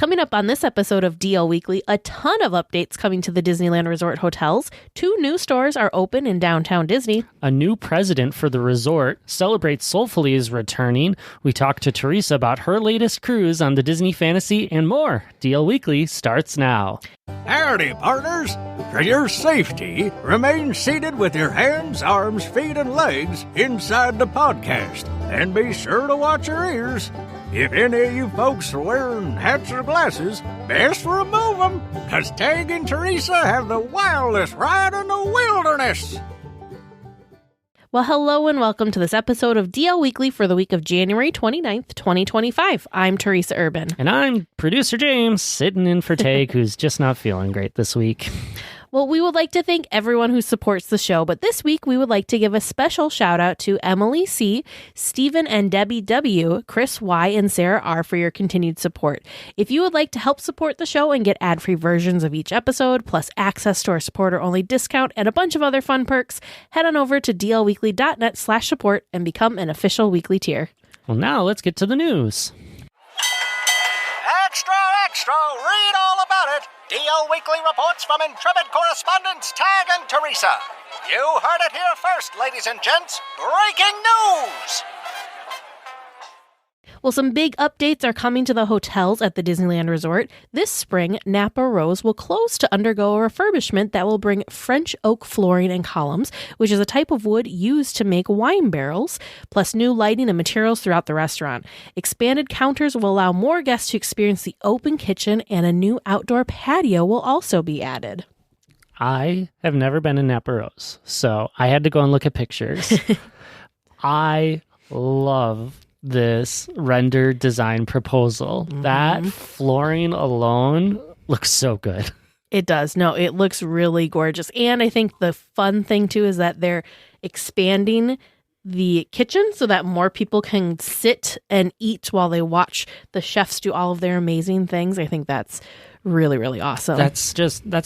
Coming up on this episode of DL Weekly, a ton of updates coming to the Disneyland Resort Hotels. 2 new stores are open in downtown Disney. A new president for the resort. Celebrate Soulfully is returning. We talk to Teresa about her latest cruise on the Disney Fantasy and more. DL Weekly starts now. Howdy, partners. For your safety, remain seated with your hands, arms, feet, and legs inside the podcast. And be sure to watch your ears. If any of you folks are wearing hats or glasses, best remove them, because Tag and Teresa have the wildest ride in the wilderness. Well, hello and welcome to this episode of DL Weekly for the week of January 29th, 2025. I'm Teresa Urban. And I'm producer James, sitting in for Tag, who's just not feeling great this week. Well, we would like to thank everyone who supports the show, but this week we would like to give a special shout out to Emily C., Stephen and Debbie W., Chris Y., and Sarah R. for your continued support. If you would like to help support the show and get ad-free versions of each episode, plus access to our supporter-only discount and a bunch of other fun perks, head on over to dlweekly.net/support and become an official weekly tier. Well, now let's get to the news. Extra, extra, read all about it. DL Weekly reports from intrepid correspondents Tag and Teresa. You heard it here first, ladies and gents. Breaking news! Well, some big updates are coming to the hotels at the Disneyland Resort. This spring, Napa Rose will close to undergo a refurbishment that will bring French oak flooring and columns, which is a type of wood used to make wine barrels, plus new lighting and materials throughout the restaurant. Expanded counters will allow more guests to experience the open kitchen, and a new outdoor patio will also be added. I have never been in Napa Rose, so I had to go and look at pictures. I love this render design proposal. That flooring alone looks so good. It does. No, it looks really gorgeous. And I think the fun thing too is that they're expanding the kitchen so that more people can sit and eat while they watch the chefs do all of their amazing things. I think that's really, really awesome. That's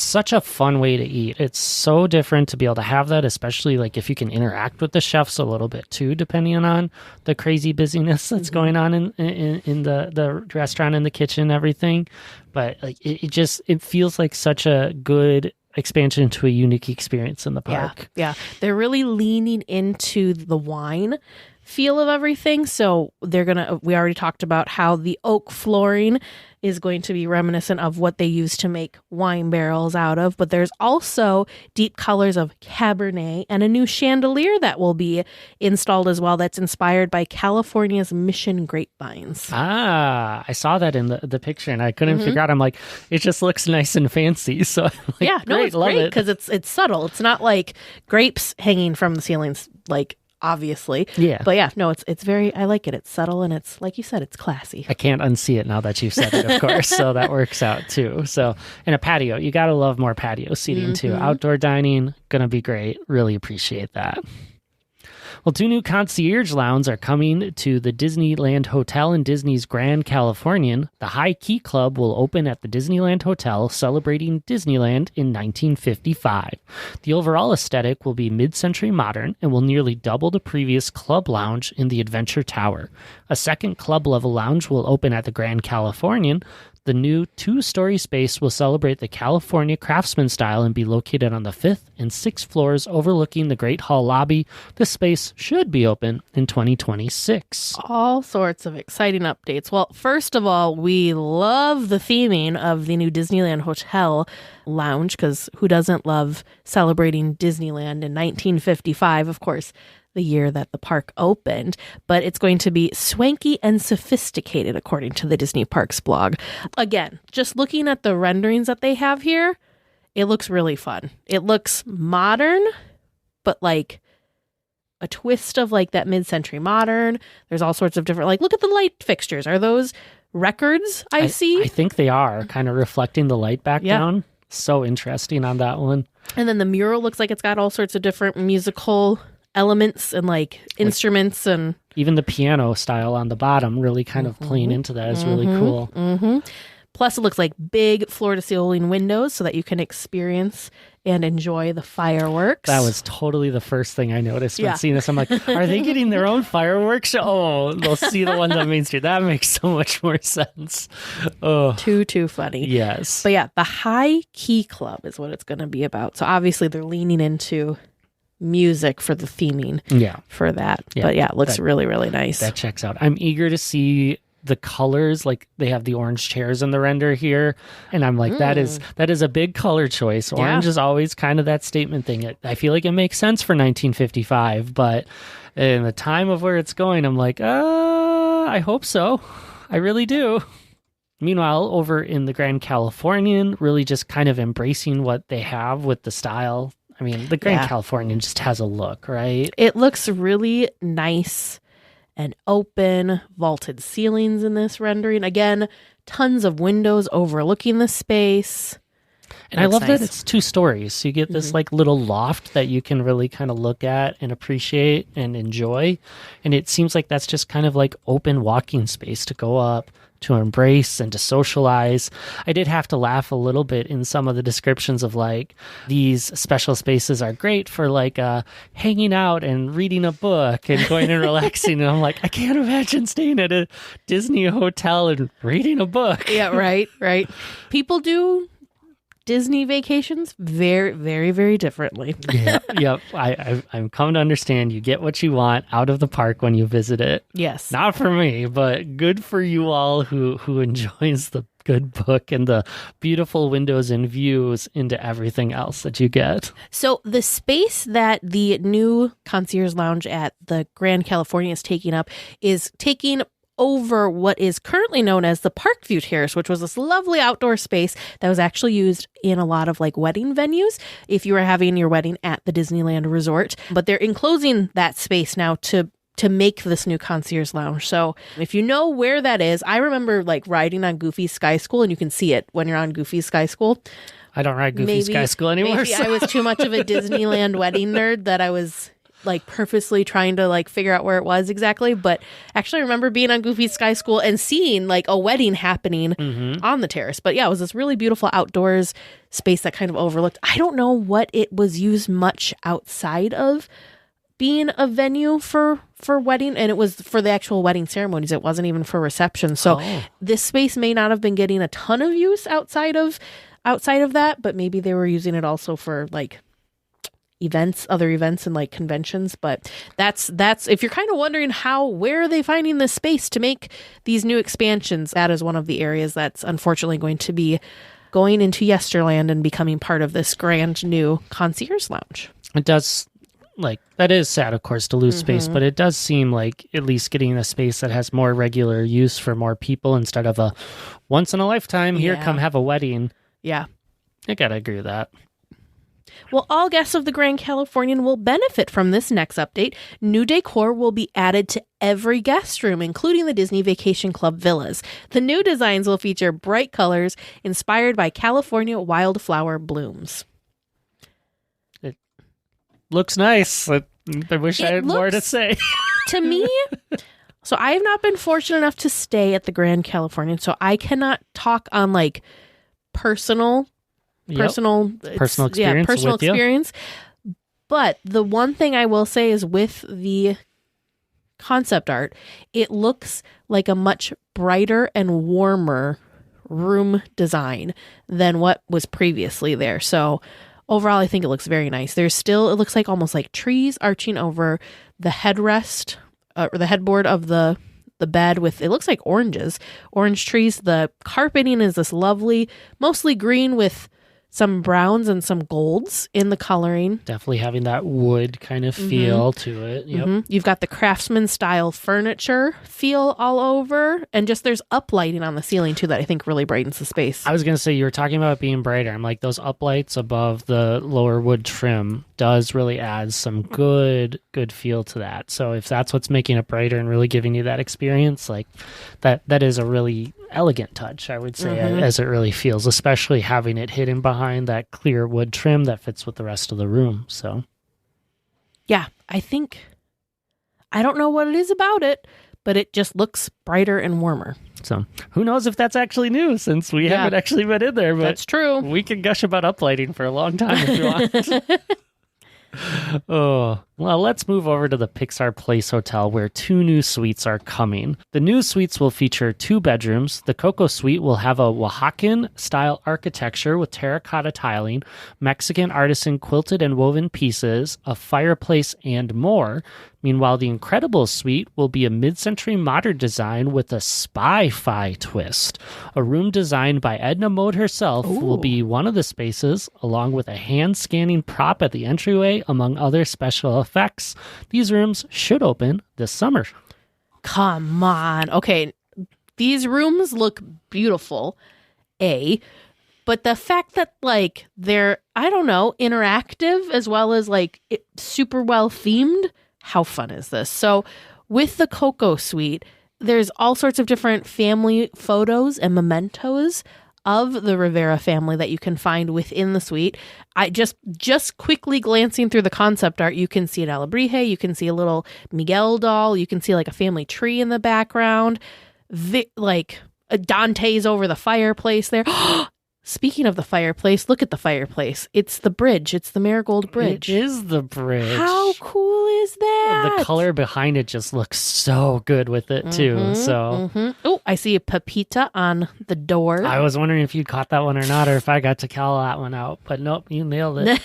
such a fun way to eat. It's so different to be able to have that, especially like if you can interact with the chefs a little bit too, depending on the crazy busyness that's going on in the restaurant and the kitchen and everything. But like it feels like such a good expansion to a unique experience in the park. Yeah. They're really leaning into the wine feel of everything. So we already talked about how the oak flooring is going to be reminiscent of what they used to make wine barrels out of. But there's also deep colors of Cabernet and a new chandelier that will be installed as well that's inspired by California's Mission grapevines. I saw that in the picture and I couldn't figure out. I'm like, it just looks nice and fancy. So it's great because it's subtle. It's not like grapes hanging from the ceilings, like, obviously. Yeah. But yeah, no, it's very, I like it. It's subtle and it's, like you said, it's classy. I can't unsee it now that you've said it, of course. So that works out too. So, and a patio, you got to love more patio seating too. Outdoor dining, going to be great. Really appreciate that. Well, 2 new concierge lounges are coming to the Disneyland Hotel in Disney's Grand Californian. The High Key Club will open at the Disneyland Hotel, celebrating Disneyland in 1955. The overall aesthetic will be mid-century modern and will nearly double the previous club lounge in the Adventure Tower. A second club-level lounge will open at the Grand Californian. The new 2-story space will celebrate the California craftsman style and be located on the 5th and 6th floors overlooking the Great Hall lobby. The space should be open in 2026. All sorts of exciting updates. Well, first of all, we love the theming of the new Disneyland Hotel lounge, because who doesn't love celebrating Disneyland in 1955, of course, the year that the park opened, but it's going to be swanky and sophisticated, according to the Disney Parks blog. Again, just looking at the renderings that they have here, it looks really fun. It looks modern, but like a twist of like that mid-century modern. There's all sorts of different, like, look at the light fixtures. Are those records I see? I think they are, kind of reflecting the light back down. So interesting on that one. And then the mural looks like it's got all sorts of different musical elements and like instruments, and even the piano style on the bottom really kind of playing into that is really cool. Plus, it looks like big floor-to-ceiling windows so that you can experience and enjoy the fireworks. That was totally the first thing I noticed when Yeah. seeing this. I'm like, are they getting their own fireworks show? Oh, they'll see the ones on Main Street. That makes so much more sense. Oh, Too funny. yes. But yeah, the High Key Club is what it's going to be about. So obviously they're leaning into music for the theming for that. Yeah. But yeah, it looks really, really nice. That checks out. I'm eager to see the colors. Like they have the orange chairs in the render here, and I'm like, that is a big color choice. Orange is always kind of that statement thing. I feel like it makes sense for 1955, but in the time of where it's going, I'm like, I hope so. I really do. Meanwhile, over in the Grand Californian, really just kind of embracing what they have with the style. I mean, the Grand Californian just has a look, right? It looks really nice and open, vaulted ceilings in this rendering. Again, tons of windows overlooking the space. And I love that it's 2 stories. So you get this like little loft that you can really kind of look at and appreciate and enjoy. And it seems like that's just kind of like open walking space to go up, to embrace and to socialize. I did have to laugh a little bit in some of the descriptions of like, these special spaces are great for like hanging out and reading a book and going and relaxing. And I'm like, I can't imagine staying at a Disney hotel and reading a book. Yeah, right. People do Disney vacations very, very, very differently. Yep. I'm come to understand you get what you want out of the park when you visit it. Yes. Not for me, but good for you all who enjoys the good book and the beautiful windows and views into everything else that you get. So the space that the new concierge lounge at the Grand California is taking up is taking over what is currently known as the Parkview Terrace, which was this lovely outdoor space that was actually used in a lot of like wedding venues if you were having your wedding at the Disneyland Resort. But they're enclosing that space now to make this new concierge lounge. So if you know where that is, I remember like riding on Goofy's Sky School, and you can see it when you're on Goofy's Sky School. I don't ride Goofy's Sky School anymore. Maybe I was too much of a Disneyland wedding nerd that I was like purposely trying to like figure out where it was exactly. But actually I remember being on Goofy's Sky School and seeing like a wedding happening on the terrace. But yeah, it was this really beautiful outdoors space that kind of overlooked. I don't know what it was used much outside of being a venue for wedding, and it was for the actual wedding ceremonies. It wasn't even for reception. So this space may not have been getting a ton of use outside of that, but maybe they were using it also for like other events and like conventions. But that's if you're kind of wondering where are they finding this space to make these new expansions, that is one of the areas that's unfortunately going to be going into Yesterland and becoming part of this grand new concierge lounge. It does, like, that is sad, of course, to lose space, but it does seem like at least getting a space that has more regular use for more people instead of a once in a lifetime, here, come have a wedding. Yeah. I gotta agree with that. Well, all guests of the Grand Californian will benefit from this next update. New decor will be added to every guest room, including the Disney Vacation Club villas. The new designs will feature bright colors inspired by California wildflower blooms. It looks nice. I wish I had more to say. To me, so I have not been fortunate enough to stay at the Grand Californian, so I cannot talk on like personal experience. But the one thing I will say is with the concept art, it looks like a much brighter and warmer room design than what was previously there. So overall, I think it looks very nice. It looks like almost like trees arching over the headrest or the headboard of the bed with, it looks like orange trees. The carpeting is this lovely, mostly green with some browns and some golds in the coloring. Definitely having that wood kind of feel to it. Yep. You've got the craftsman style furniture feel all over, and just there's uplighting on the ceiling too that I think really brightens the space. I was going to say, you were talking about it being brighter. I'm like, those uplights above the lower wood trim does really add some good feel to that. So if that's what's making it brighter and really giving you that experience, like that is a really elegant touch, I would say, as it really feels, especially having it hidden behind that clear wood trim that fits with the rest of the room. So yeah, I don't know what it is about it, but it just looks brighter and warmer. So who knows if that's actually new, since we haven't actually been in there. But that's true. We can gush about uplighting for a long time if you want. Oh, well, let's move over to the Pixar Place Hotel, where 2 new suites are coming. The new suites will feature 2 bedrooms. The Coco Suite will have a Oaxacan-style architecture with terracotta tiling, Mexican artisan quilted and woven pieces, a fireplace, and more. Meanwhile, the Incredibles Suite will be a mid-century modern design with a spy-fi twist. A room designed by Edna Mode herself will be one of the spaces, along with a hand-scanning prop at the entryway, among other special effects. These rooms should open this summer. Come on. Okay, these rooms look beautiful, but the fact that, like, they're, I don't know, interactive as well as, like, super well themed, how fun is this? So with the Coco Suite, there's all sorts of different family photos and mementos of the Rivera family that you can find within the suite. I just quickly glancing through the concept art, you can see an Alebrije, you can see a little Miguel doll, you can see like a family tree in the background, like Dante's over the fireplace there. Speaking of the fireplace, look at the fireplace. It's the bridge. It's the Marigold Bridge. It is the bridge. How cool is that? The color behind it just looks so good with it, too. Oh, I see a Pepita on the door. I was wondering if you caught that one or not, or if I got to call that one out. But nope, you nailed it.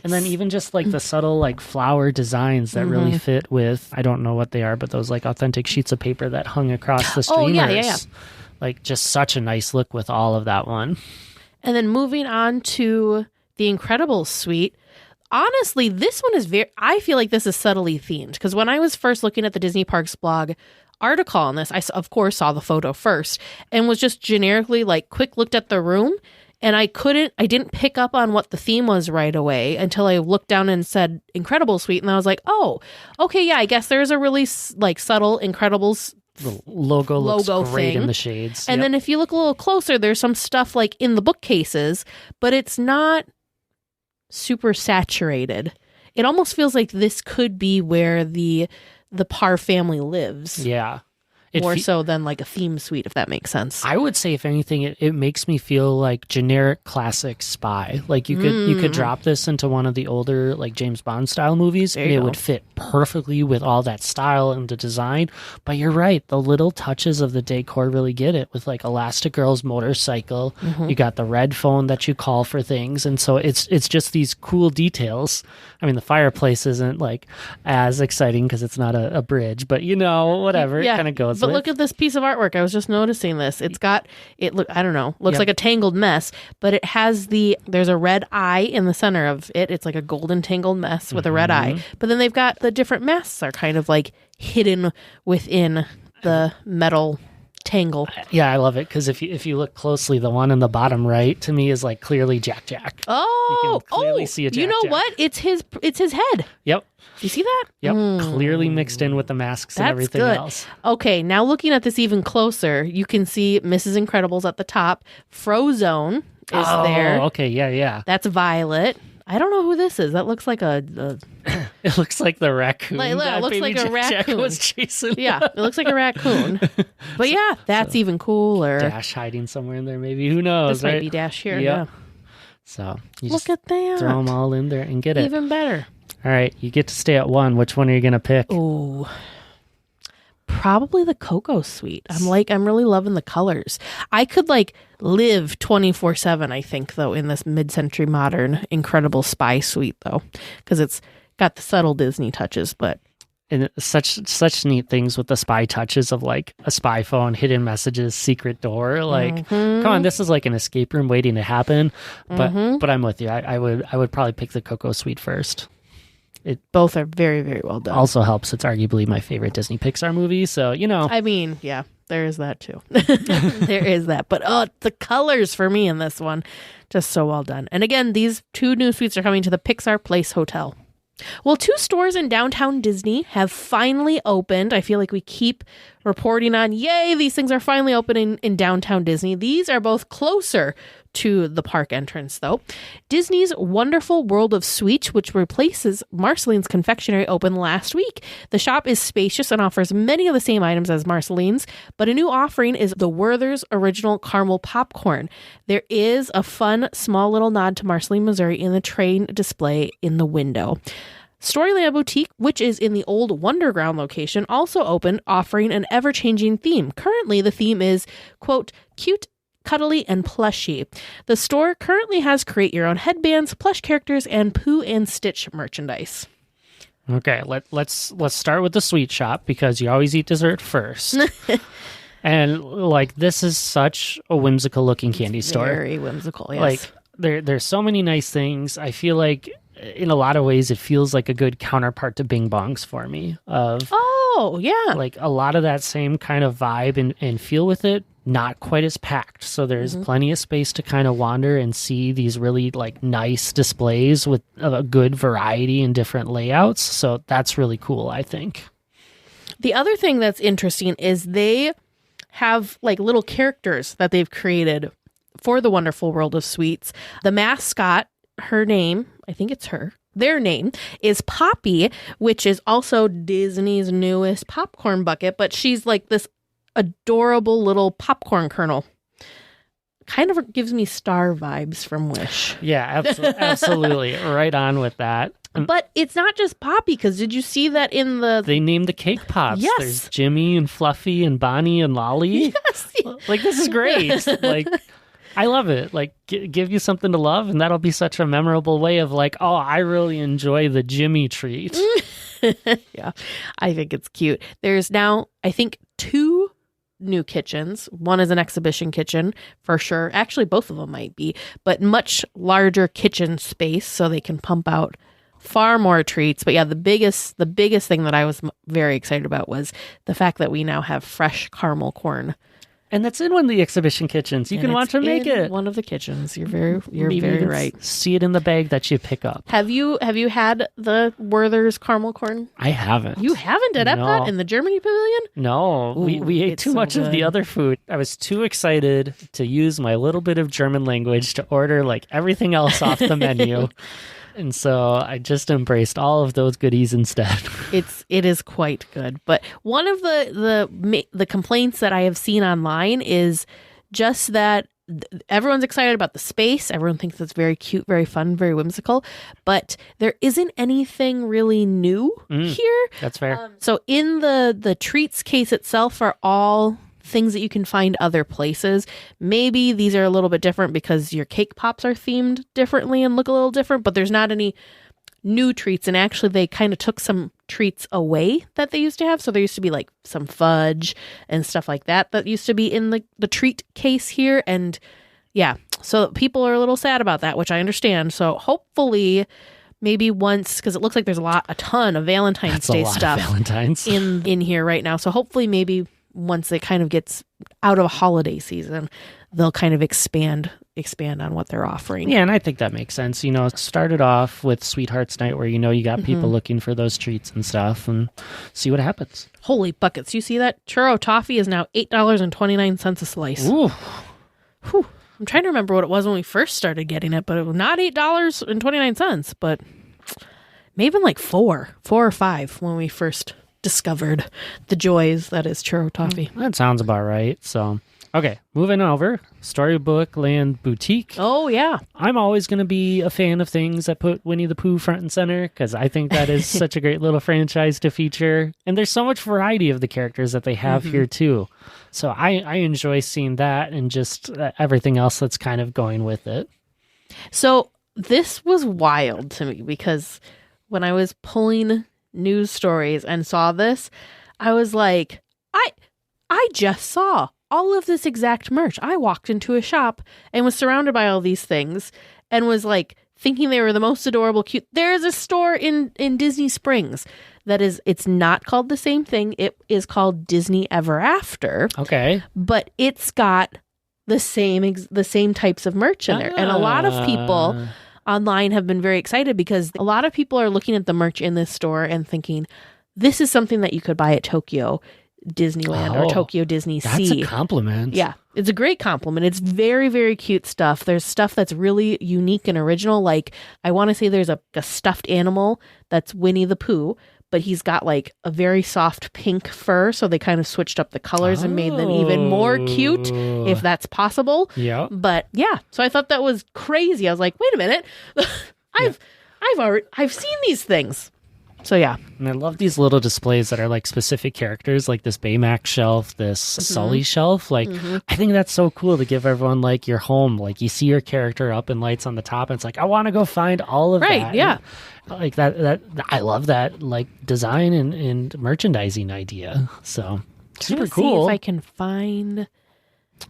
And then even just like the subtle like flower designs that really fit with, I don't know what they are, but those like authentic sheets of paper that hung across the streamers. Oh, yeah. Like, just such a nice look with all of that one. And then moving on to the Incredibles suite. Honestly, this one is I feel like this is subtly themed. Because when I was first looking at the Disney Parks blog article on this, I, of course, saw the photo first. And was just generically, like, quick looked at the room. And I didn't pick up on what the theme was right away until I looked down and said Incredibles suite. And I was like, oh, okay, yeah, I guess there's a really, like, subtle Incredibles the logo looks great thing in the shades. And then if you look a little closer, there's some stuff like in the bookcases, but it's not super saturated. It almost feels like this could be where the Parr family lives. Yeah. More so than like a theme suite, if that makes sense. I would say, if anything, it makes me feel like generic classic spy. Like you could drop this into one of the older like James Bond style movies, and it would fit perfectly with all that style and the design. But you're right, the little touches of the decor really get it, with like Elastigirl's motorcycle. You got the red phone that you call for things, and so it's just these cool details. I mean, the fireplace isn't like as exciting because it's not a bridge, but whatever, it kind of goes. But look at this piece of artwork. I was just noticing this. It's got I don't know, looks like a tangled mess, but it has there's a red eye in the center of it. It's like a golden tangled mess with a red eye. But then they've got the different masks are kind of like hidden within the metal tangle. Yeah, I love it because if you look closely, the one in the bottom right to me is like clearly Jack. Oh, you can clearly see a Jack. You know what? It's his head. Yep. Do you see that? Yep. Clearly mixed in with the masks and everything else. Okay, now looking at this even closer, you can see Mrs. Incredibles at the top. Frozone is there. Oh, okay, yeah. That's Violet. I don't know who this is. That looks like a it looks like the raccoon. It looks like a raccoon. Jack was chasing. Yeah, it looks like a raccoon. But yeah, that's even cooler. Dash hiding somewhere in there, maybe. Who knows? This might be Dash here. Yep. Yeah. So you look just at that. Throw them all in there and get it. Even better. All right, you get to stay at one. Which one are you gonna pick? Oh, probably the Coco suite. I'm really loving the colors. I could like live 24/7, I think, though, in this mid-century modern incredible spy suite, though, because it's got the subtle Disney touches, but and such neat things with the spy touches of like a spy phone, hidden messages, secret door. Like, come on, this is like an escape room waiting to happen. But I'm with you. I would probably pick the Coco suite first. Both are very, very well done. Also helps. It's arguably my favorite Disney Pixar movie. So, I mean, yeah, there is that too. There is that. But the colors for me in this one, just so well done. And again, these 2 new suites are coming to the Pixar Place Hotel. Well, 2 stores in downtown Disney have finally opened. I feel like we keep reporting on, yay, these things are finally opening in downtown Disney. These are both closer to the park entrance, though. Disney's Wonderful World of Sweets, which replaces Marceline's Confectionery, opened last week. The shop is spacious and offers many of the same items as Marceline's, but a new offering is the Werther's Original Caramel Popcorn. There is a fun, small little nod to Marceline, Missouri in the train display in the window. Storyland Boutique, which is in the old Wonderground location, also opened, offering an ever-changing theme. Currently, the theme is, quote, cute, cuddly, and plushy. The store currently has create your own headbands, plush characters, and Pooh and Stitch merchandise. Okay, let's start with the sweet shop because you always eat dessert first. And like this is such a whimsical looking candy store. Very whimsical, yes. Like there's so many nice things. I feel like in a lot of ways it feels like a good counterpart to Bing Bongs for me. Oh, yeah. Like a lot of that same kind of vibe and feel with it. Not quite as packed. So there's plenty of space to kind of wander and see these really like nice displays with a good variety and different layouts. So that's really cool, I think. The other thing that's interesting is they have like little characters that they've created for the Wonderful World of Sweets. The mascot, her name, I think it's her, their name is Poppy, which is also Disney's newest popcorn bucket, but she's like this adorable little popcorn kernel. Kind of gives me Star vibes from Wish. Yeah, absolutely. Right on with that. But it's not just Poppy, because did you see that in the... They named the cake pops. Yes. There's Jimmy and Fluffy and Bonnie and Lolly. Yes. Like, this is great. Like, I love it. Like, give you something to love, and that'll be such a memorable way of like, oh, I really enjoy the Jimmy treat. Yeah, I think it's cute. There's now, I think, 2 new kitchens. One is an exhibition kitchen for sure. Actually, both of them might be, but much larger kitchen space so they can pump out far more treats. But yeah, the biggest thing that I was very excited about was the fact that we now have fresh caramel corn. And that's in one of the exhibition kitchens. You can watch them make it. One of the kitchens. You're very right. See it in the bag that you pick up. Have you had the Werther's caramel corn? I haven't. You haven't at Epcot in the Germany Pavilion? No, we ate too much of the other food. I was too excited to use my little bit of German language to order like everything else off the menu. And so I just embraced all of those goodies instead. It is quite good. But one of the complaints that I have seen online is just that everyone's excited about the space. Everyone thinks it's very cute, very fun, very whimsical. But there isn't anything really new here. That's fair. So in the treats case itself are all things that you can find other places. Maybe these are a little bit different because your cake pops are themed differently and look a little different, but there's not any new treats. And actually they kind of took some treats away that they used to have. So there used to be like some fudge and stuff like that used to be in the treat case here. And yeah, so people are a little sad about that, which I understand. So hopefully maybe once, because it looks like there's a ton of Valentine's Day stuff in here right now. So hopefully maybe once it kind of gets out of a holiday season, they'll kind of expand on what they're offering. Yeah, and I think that makes sense. You know, it started off with Sweethearts Night where, you know, you got people looking for those treats and stuff and see what happens. Holy buckets. You see that? Churro toffee is now $8.29 a slice. Ooh. Whew. I'm trying to remember what it was when we first started getting it, but it was not $8.29, but maybe like four or five when we first discovered the joys that is churro toffee. That sounds about right. So, okay, moving over. Storybook Land Boutique. Oh, yeah. I'm always going to be a fan of things that put Winnie the Pooh front and center because I think that is such a great little franchise to feature. And there's so much variety of the characters that they have here, too. So I enjoy seeing that and just everything else that's kind of going with it. So this was wild to me because when I was pulling news stories and saw this, I was like, I just saw all of this exact merch. I walked into a shop and was surrounded by all these things and was like thinking they were the most adorable, cute. There's a store in Disney Springs that is, it's not called the same thing. It is called Disney Ever After. Okay. But it's got the same types of merch in there. And a lot of people online have been very excited because a lot of people are looking at the merch in this store and thinking, this is something that you could buy at Tokyo. Disneyland or Tokyo Disney Sea. That's a compliment. Yeah, it's a great compliment. It's very, very cute stuff. There's stuff that's really unique and original. Like, I want to say there's a stuffed animal that's Winnie the Pooh, but he's got like a very soft pink fur. So they kind of switched up the colors and made them even more cute, if that's possible. Yeah. But yeah, so I thought that was crazy. I was like, wait a minute. I've seen these things. So yeah. And I love these little displays that are like specific characters, like this Baymax shelf, this Sully shelf. Like, I think that's so cool to give everyone like your home. Like, you see your character up in lights on the top, and it's like, I want to go find all of that. Right, yeah. And, like that I love that like design and merchandising idea. So super cool. See if I can find.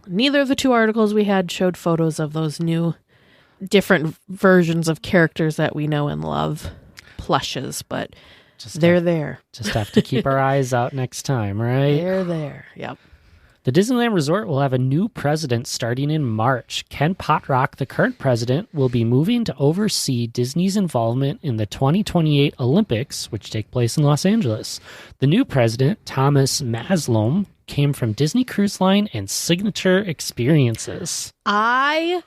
Neither of the two articles we had showed photos of those new different versions of characters that we know and love. Plushes, but they're there. Just have to keep our eyes out next time, right? They're there. Yep. The Disneyland Resort will have a new president starting in March. Ken Potrock, the current president, will be moving to oversee Disney's involvement in the 2028 Olympics, which take place in Los Angeles. The new president, Thomas Maslom, came from Disney Cruise Line and Signature Experiences. I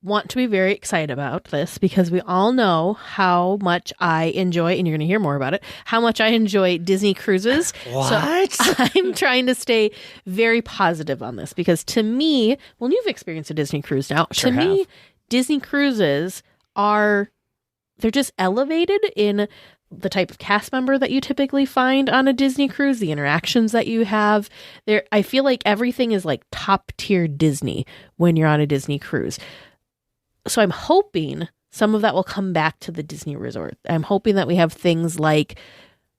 want to be very excited about this because we all know how much I enjoy, and you're going to hear more about it, how much I enjoy Disney cruises. What? So I'm trying to stay very positive on this because to me, well, you've experienced a Disney cruise now. Sure to me, Disney cruises they're just elevated in the type of cast member that you typically find on a Disney cruise, the interactions that you have there. I feel like everything is like top tier Disney when you're on a Disney cruise. So I'm hoping some of that will come back to the Disney resort. I'm hoping that we have things like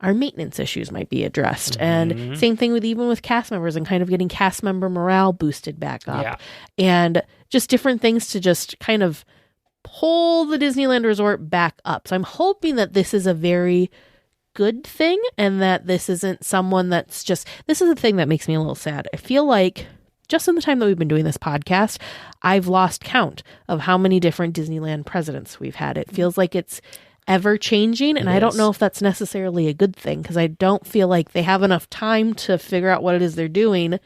our maintenance issues might be addressed. And same thing even with cast members and kind of getting cast member morale boosted back up. Yeah. And just different things to just kind of pull the Disneyland resort back up. So I'm hoping that this is a very good thing and that this isn't someone that's just, this is the thing that makes me a little sad. I feel like just in the time that we've been doing this podcast, I've lost count of how many different Disneyland presidents we've had. It feels like it's ever changing, and I don't know if that's necessarily a good thing because I don't feel like they have enough time to figure out what it is they're doing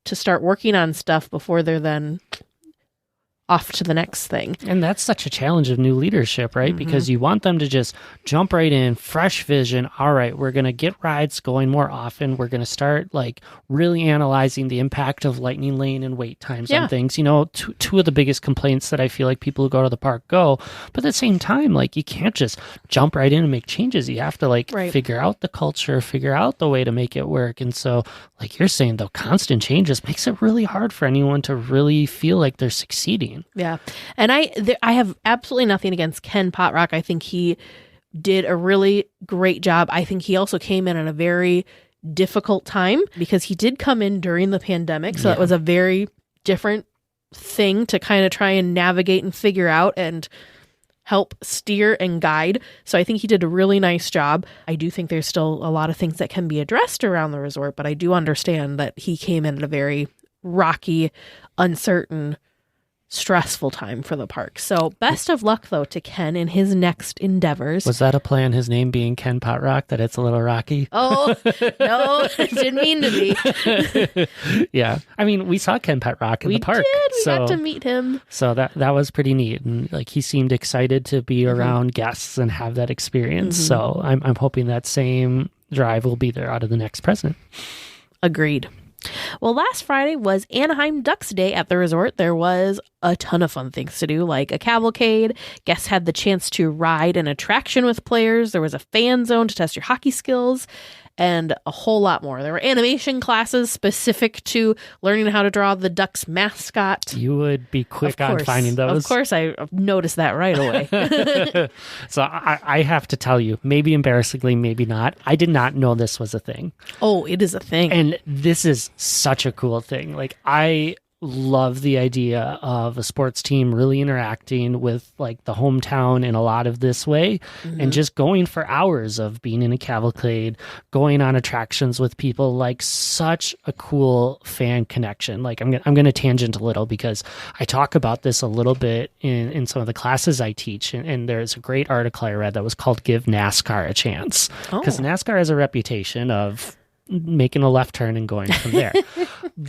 to start working on stuff before they're then off to the next thing. And that's such a challenge of new leadership, right? Because you want them to just jump right in, fresh vision. All right, we're going to get rides going more often. We're going to start like really analyzing the impact of Lightning Lane and wait times on things. You know, two of the biggest complaints that I feel like people who go to the park go, but at the same time, like you can't just jump right in and make changes. You have to like figure out the culture, figure out the way to make it work. And so like you're saying, though, constant changes makes it really hard for anyone to really feel like they're succeeding. Yeah. And I have absolutely nothing against Ken Potrock. I think he did a really great job. I think he also came in at a very difficult time because he did come in during the pandemic. So that was a very different thing to kind of try and navigate and figure out and help steer and guide. So I think he did a really nice job. I do think there's still a lot of things that can be addressed around the resort, but I do understand that he came in at a very rocky, uncertain, stressful time for the park. So best of luck, though, to Ken in his next endeavors. Was that a plan, his name being Ken Potrock, that it's a little rocky? Oh, no, it didn't mean to be. Yeah. I mean, we saw Ken Potrock in the park. We got to meet him. So that was pretty neat. And like he seemed excited to be around guests and have that experience. So I'm hoping that same drive will be there out of the next president. Agreed. Well, last Friday was Anaheim Ducks Day at the resort. There was a ton of fun things to do, like a cavalcade. Guests had the chance to ride an attraction with players. There was a fan zone to test your hockey skills, and a whole lot more. There were animation classes specific to learning how to draw the Ducks mascot. You would be quick on finding those. Of course, I noticed that right away. So I have to tell you, maybe embarrassingly, maybe not, I did not know this was a thing. Oh, it is a thing. And this is such a cool thing. Like, I love the idea of a sports team really interacting with like the hometown in a lot of this way and just going for hours of being in a cavalcade, going on attractions with people, like such a cool fan connection. Like I'm going to tangent a little because I talk about this a little bit in some of the classes I teach. And there's a great article I read that was called Give NASCAR a Chance, because NASCAR has a reputation of making a left turn and going from there.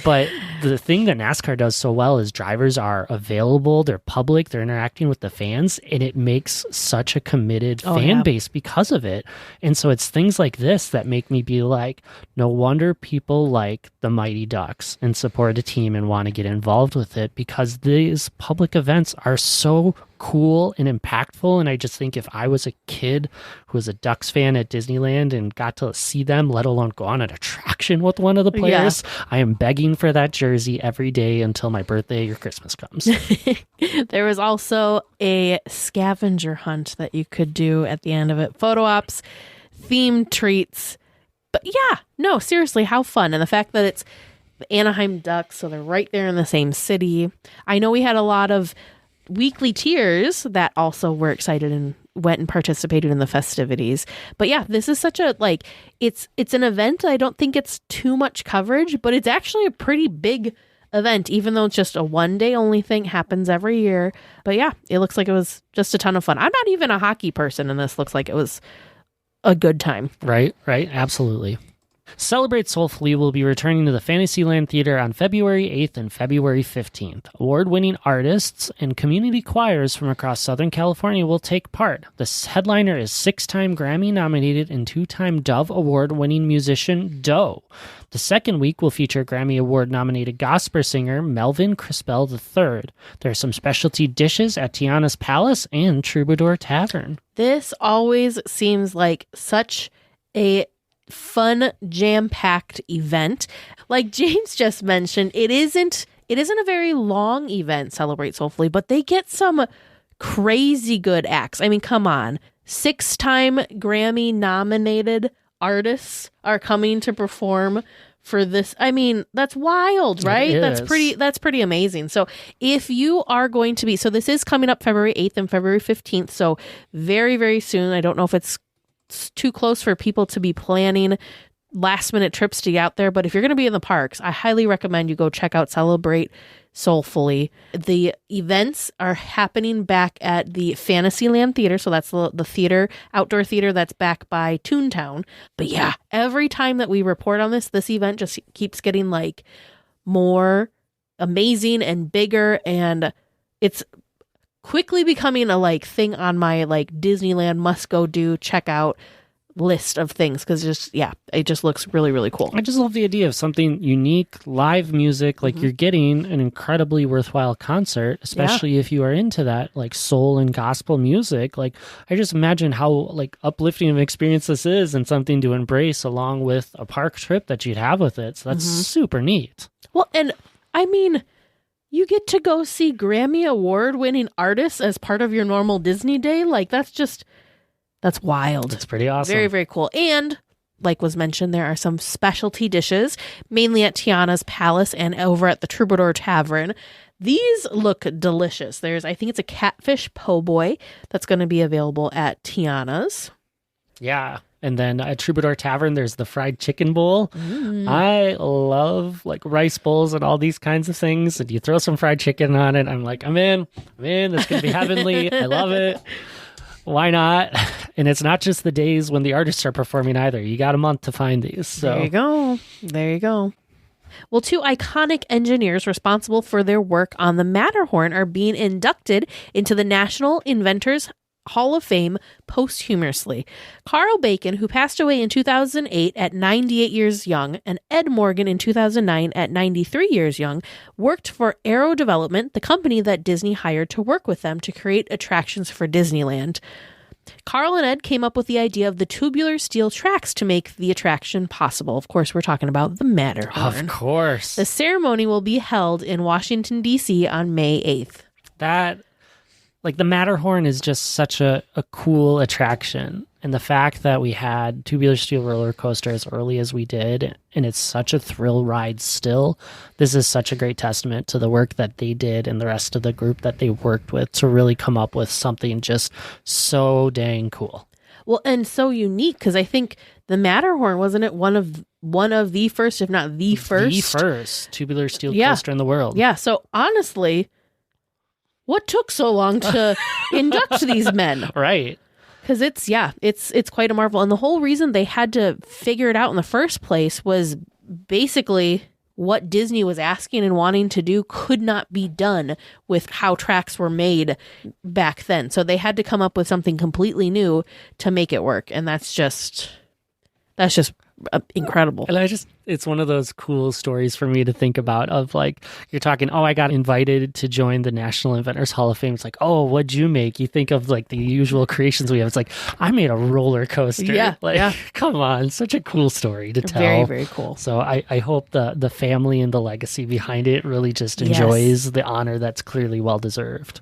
But the thing that NASCAR does so well is drivers are available, they're public, they're interacting with the fans, and it makes such a committed fan base because of it. And so it's things like this that make me be like, no wonder people like the Mighty Ducks and support a team and want to get involved with it, because these public events are so cool and impactful. And I just think if I was a kid who was a Ducks fan at Disneyland and got to see them, let alone go on an attraction with one of the players, I am begging for that jersey every day until my birthday or Christmas comes. There was also a scavenger hunt that you could do at the end of it. Photo ops, themed treats. But yeah, no, seriously, how fun. And the fact that it's the Anaheim Ducks, so they're right there in the same city. I know we had a lot of weekly tiers that also were excited and went and participated in the festivities. But yeah, this is such a, like, it's an event. I don't think it's too much coverage, but it's actually a pretty big event, even though it's just a one day only thing, happens every year. But yeah, it looks like it was just a ton of fun. I'm not even a hockey person, and this looks like it was a good time. Right, absolutely. Celebrate Soulfully will be returning to the Fantasyland Theater on February 8th and February 15th. Award-winning artists and community choirs from across Southern California will take part. The headliner is 6-time Grammy-nominated and 2-time Dove Award-winning musician Doe. The second week will feature Grammy Award-nominated gospel singer Melvin Crispell III. There are some specialty dishes at Tiana's Palace and Troubadour Tavern. This always seems like such a fun, jam-packed event. Like James just mentioned, it isn't a very long event, Celebrate Soulfully, but they get some crazy good acts. I mean, come on. 6-time Grammy-nominated artists are coming to perform for this. I mean, that's wild, right? That's pretty amazing. So if you are going to be, so this is coming up February 8th and February 15th, so very, very soon. I don't know if it's too close for people to be planning last minute trips to get out there, but if you're going to be in the parks, I highly recommend you go check out Celebrate Soulfully. The events are happening back at the Fantasyland Theater, so that's the theater, outdoor theater that's back by Toontown. But yeah, every time that we report on this event just keeps getting like more amazing and bigger, and it's quickly becoming a like thing on my like Disneyland must go do check out list of things, because it just looks really, really cool. I just love the idea of something unique, live music, like you're getting an incredibly worthwhile concert, especially if you are into that like soul and gospel music. Like I just imagine how like uplifting of an experience this is, and something to embrace along with a park trip that you'd have with it. So that's super neat. Well, and I mean, you get to go see Grammy Award-winning artists as part of your normal Disney day. Like, that's wild. It's pretty awesome. Very, very cool. And, like was mentioned, there are some specialty dishes, mainly at Tiana's Palace and over at the Troubadour Tavern. These look delicious. I think it's a catfish po' boy that's going to be available at Tiana's. Yeah. And then at Troubadour Tavern, there's the fried chicken bowl. I love like rice bowls and all these kinds of things. And you throw some fried chicken on it. I'm like, I'm in. This can be heavenly. I love it. Why not? And it's not just the days when the artists are performing either. You got a month to find these. So There you go. Well, 2 iconic engineers responsible for their work on the Matterhorn are being inducted into the National Inventors Hall of Fame posthumously. Karl Bacon, who passed away in 2008 at 98 years young, and Ed Morgan in 2009 at 93 years young, worked for Aero Development, the company that Disney hired to work with them to create attractions for Disneyland. Karl and Ed came up with the idea of the tubular steel tracks to make the attraction possible. Of course, we're talking about the Matterhorn. Of course. The ceremony will be held in Washington, D.C. on May 8th. Like the Matterhorn is just such a cool attraction. And the fact that we had tubular steel roller coaster as early as we did, and it's such a thrill ride still, this is such a great testament to the work that they did and the rest of the group that they worked with to really come up with something just so dang cool. Well, and so unique, because I think the Matterhorn, wasn't it one of the first, if not the first? The first tubular steel coaster in the world. Yeah, so honestly, what took so long to induct these men? Right. Because it's quite a marvel. And the whole reason they had to figure it out in the first place was basically what Disney was asking and wanting to do could not be done with how tracks were made back then. So they had to come up with something completely new to make it work. And that's just incredible. And it's one of those cool stories for me to think about of like, you're talking, I got invited to join the National Inventors Hall of Fame. It's like, what'd you make? You think of like the usual creations we have. It's like, I made a roller coaster. Yeah. Come on. Such a cool story to tell. Very, very cool. So I hope the family and the legacy behind it really just enjoys the honor that's clearly well-deserved.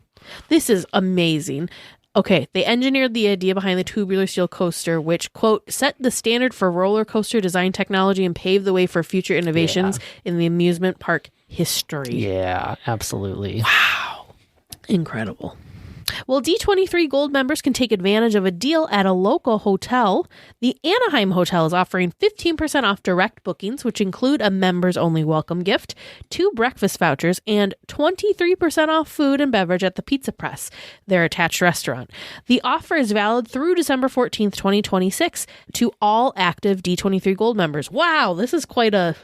This is amazing. Okay, they engineered the idea behind the tubular steel coaster, which, quote, set the standard for roller coaster design technology and paved the way for future innovations in the amusement park history. Yeah, absolutely. Wow. Incredible. Well, D23 Gold members can take advantage of a deal at a local hotel. The Anaheim Hotel is offering 15% off direct bookings, which include a members-only welcome gift, 2 breakfast vouchers, and 23% off food and beverage at the Pizza Press, their attached restaurant. The offer is valid through December 14th, 2026 to all active D23 Gold members. Wow, this is quite a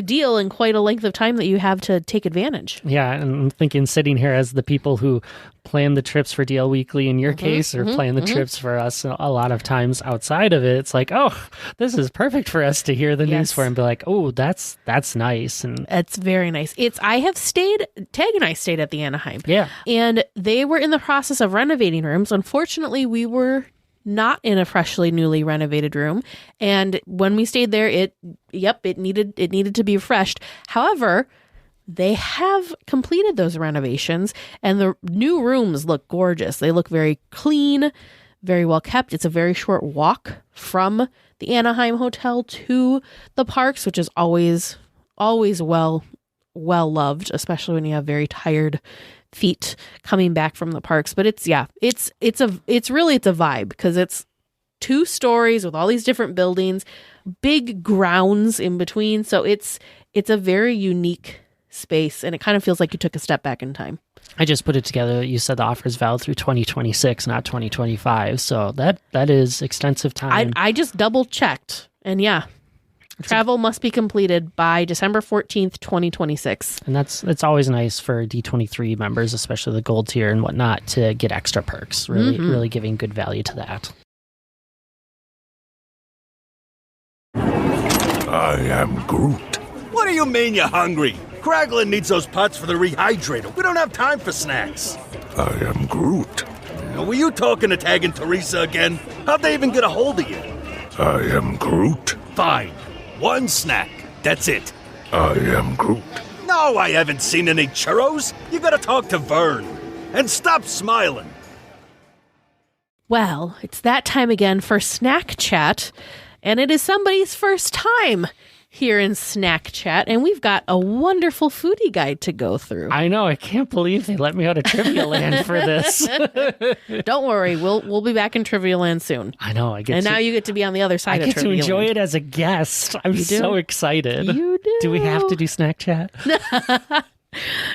deal and quite a length of time that you have to take advantage. Yeah, and I'm thinking sitting here as the people who plan the trips for DL Weekly in your case, or plan the trips for us a lot of times outside of it, it's like, this is perfect for us to hear the news for and be like, that's nice. And it's very nice. Tag and I stayed at the Anaheim. Yeah. And they were in the process of renovating rooms. Unfortunately, we were not in a freshly newly renovated room, and when we stayed there, it needed to be refreshed. However, they have completed those renovations, and the new rooms look gorgeous. They look very clean, very well kept. It's a very short walk from the Anaheim Hotel to the parks, which is always well loved, especially when you have very tired feet coming back from the parks. But it's really a vibe, because it's 2 stories with all these different buildings, big grounds in between. So it's a very unique space, and it kind of feels like you took a step back in time. I just put it together. You said the offer is valid through 2026, not 2025. So that is extensive time. I just double checked, and travel must be completed by December 14th, 2026. And it's always nice for D23 members, especially the gold tier and whatnot, to get extra perks, really giving good value to that. I am Groot. What do you mean you're hungry? Kraglin needs those pots for the rehydrator. We don't have time for snacks. I am Groot. Were you talking to Tag and Teresa again? How'd they even get a hold of you? I am Groot. Fine. 1 snack. That's it. I am Groot. No, I haven't seen any churros. You gotta talk to Vern. And stop smiling. Well, it's that time again for Snack Chat, and it is somebody's first time here in Snack Chat, and we've got a wonderful foodie guide to go through. I know, I can't believe they let me out of Trivia Land for this. Don't worry, we'll be back in Trivia Land soon. I know, now you get to be on the other side of Trivia Land. I get to enjoy it as a guest. I'm so excited. You do. Do we have to do Snack Chat?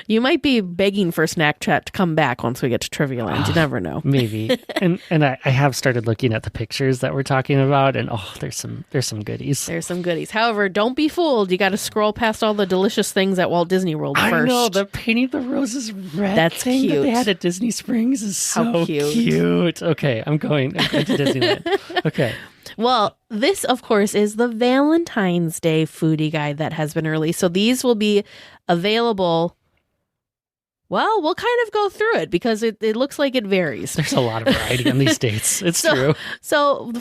You might be begging for Snack Chat to come back once we get to Trivia Land. You never know. Maybe. And I have started looking at the pictures that we're talking about, and there's some goodies. There's some goodies. However, don't be fooled. You got to scroll past all the delicious things at Walt Disney World first. I know, the painting the roses red. That's thing cute. That they had at Disney Springs is so cute. Okay, I'm going to Disneyland. Okay. Well, this, of course, is the Valentine's Day foodie guide that has been released. So these will be available. Well, we'll kind of go through it because it looks like it varies. There's a lot of variety on these dates. It's true. So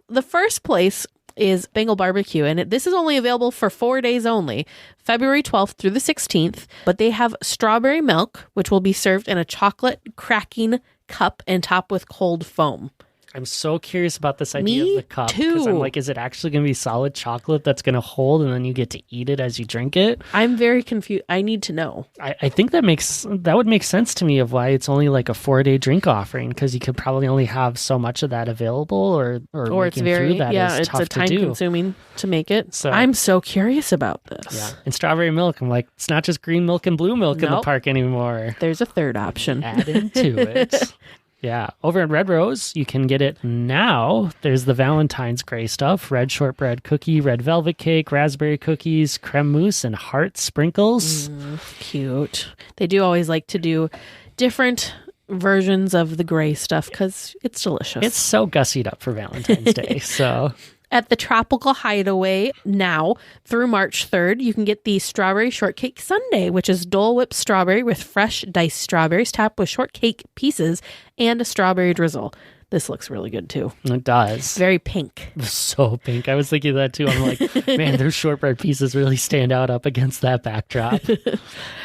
the first place is Bengal Barbecue, and this is only available for 4 days only, February 12th through the 16th. But they have strawberry milk, which will be served in a chocolate cracking cup and topped with cold foam. I'm so curious about this idea of the cup. Me too. Because I'm like, is it actually going to be solid chocolate that's going to hold and then you get to eat it as you drink it? I'm very confused. I need to know. I think that would make sense to me of why it's only like a 4-day drink offering, because you could probably only have so much of that available, or it's very through that is tough it's a time to do. consuming to make it. So I'm so curious about this. Yeah, and strawberry milk. I'm like, it's not just green milk and blue milk in the park anymore. There's a third option. Add into it. Yeah. Over at Red Rose, you can get it now. There's the Valentine's gray stuff, red shortbread cookie, red velvet cake, raspberry cookies, creme mousse, and heart sprinkles. Cute. They do always like to do different versions of the gray stuff because it's delicious. It's so gussied up for Valentine's Day. So at the Tropical Hideaway now through March 3rd, you can get the Strawberry Shortcake Sundae, which is Dole Whip strawberry with fresh diced strawberries topped with shortcake pieces and a strawberry drizzle. This looks really good too. It does. Very pink. So pink. I was thinking that too. I'm like, man, those shortbread pieces really stand out up against that backdrop.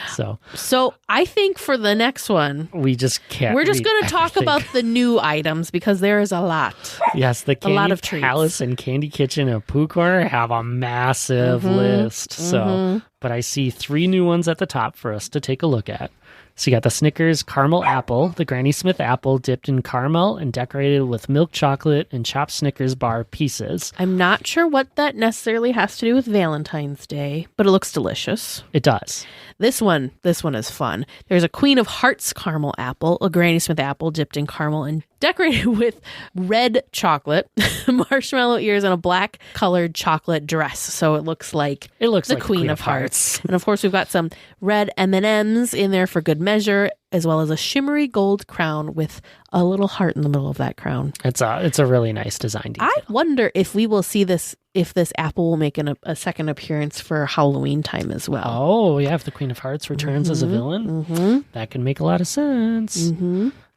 So I think for the next one, we just can't. We're just going to talk about the new items because there is a lot. Yes, the Candy lot of treats. Palace and Candy Kitchen and Pooh Corner have a massive list. So, but I see 3 new ones at the top for us to take a look at. So you got the Snickers Caramel Apple, the Granny Smith Apple dipped in caramel and decorated with milk chocolate and chopped Snickers bar pieces. I'm not sure what that necessarily has to do with Valentine's Day, but it looks delicious. It does. This one is fun. There's a Queen of Hearts Caramel Apple, a Granny Smith Apple dipped in caramel and decorated with red chocolate, marshmallow ears, and a black colored chocolate dress. So it looks like the Queen of Hearts. And of course, we've got some red M&Ms in there for good measure, as well as a shimmery gold crown with a little heart in the middle of that crown. It's a really nice design detail. I wonder if we will see this, if this apple will make a second appearance for Halloween time as well. Oh, yeah, if the Queen of Hearts returns as a villain, that can make a lot of sense.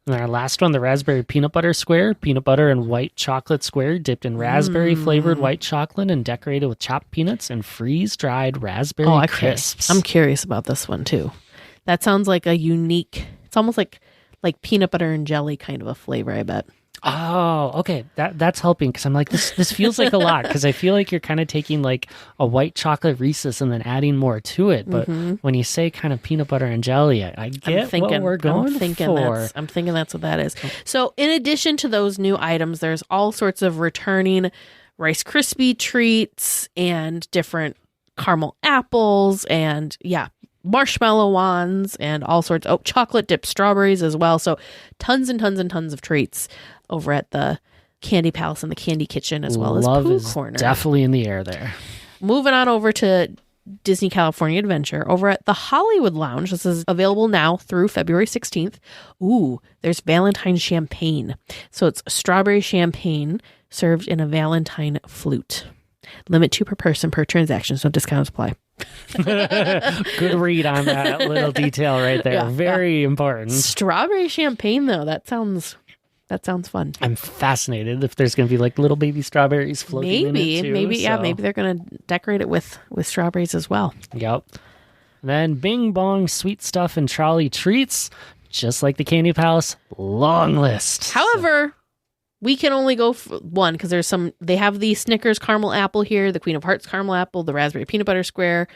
And our last one, the Raspberry Peanut Butter Square, peanut butter and white chocolate square dipped in raspberry-flavored white chocolate and decorated with chopped peanuts and freeze-dried raspberry crisps. I'm curious about this one, too. That sounds like a unique, it's almost like peanut butter and jelly kind of a flavor, I bet. Oh, okay. That's helping because I'm like, this feels like a lot because I feel like you're kind of taking like a white chocolate Reese's and then adding more to it. But when you say kind of peanut butter and jelly, I get what we're going for. I'm thinking that's what that is. So in addition to those new items, there's all sorts of returning Rice Krispie treats and different caramel apples and marshmallow wands and all sorts of chocolate dipped strawberries as well. So tons and tons and tons of treats over at the Candy Palace and the Candy Kitchen as well as Pooh Corner. Definitely in the air there. Moving on over to Disney California Adventure over at the Hollywood Lounge. This is available now through February 16th. Ooh, there's Valentine champagne. So it's strawberry champagne served in a Valentine flute. Limit 2 per person per transaction, so discounts apply. Good read on that little detail right there. Very important. Strawberry champagne, though, that sounds fun. I'm fascinated if there's going to be like little baby strawberries floating in it too. Maybe they're going to decorate it with strawberries as well. Yep. And then Bing Bong Sweet Stuff and Trolley Treats, just like the Candy Palace, long list. However, we can only go for one because they have the Snickers caramel apple here, the Queen of Hearts caramel apple, the raspberry peanut butter square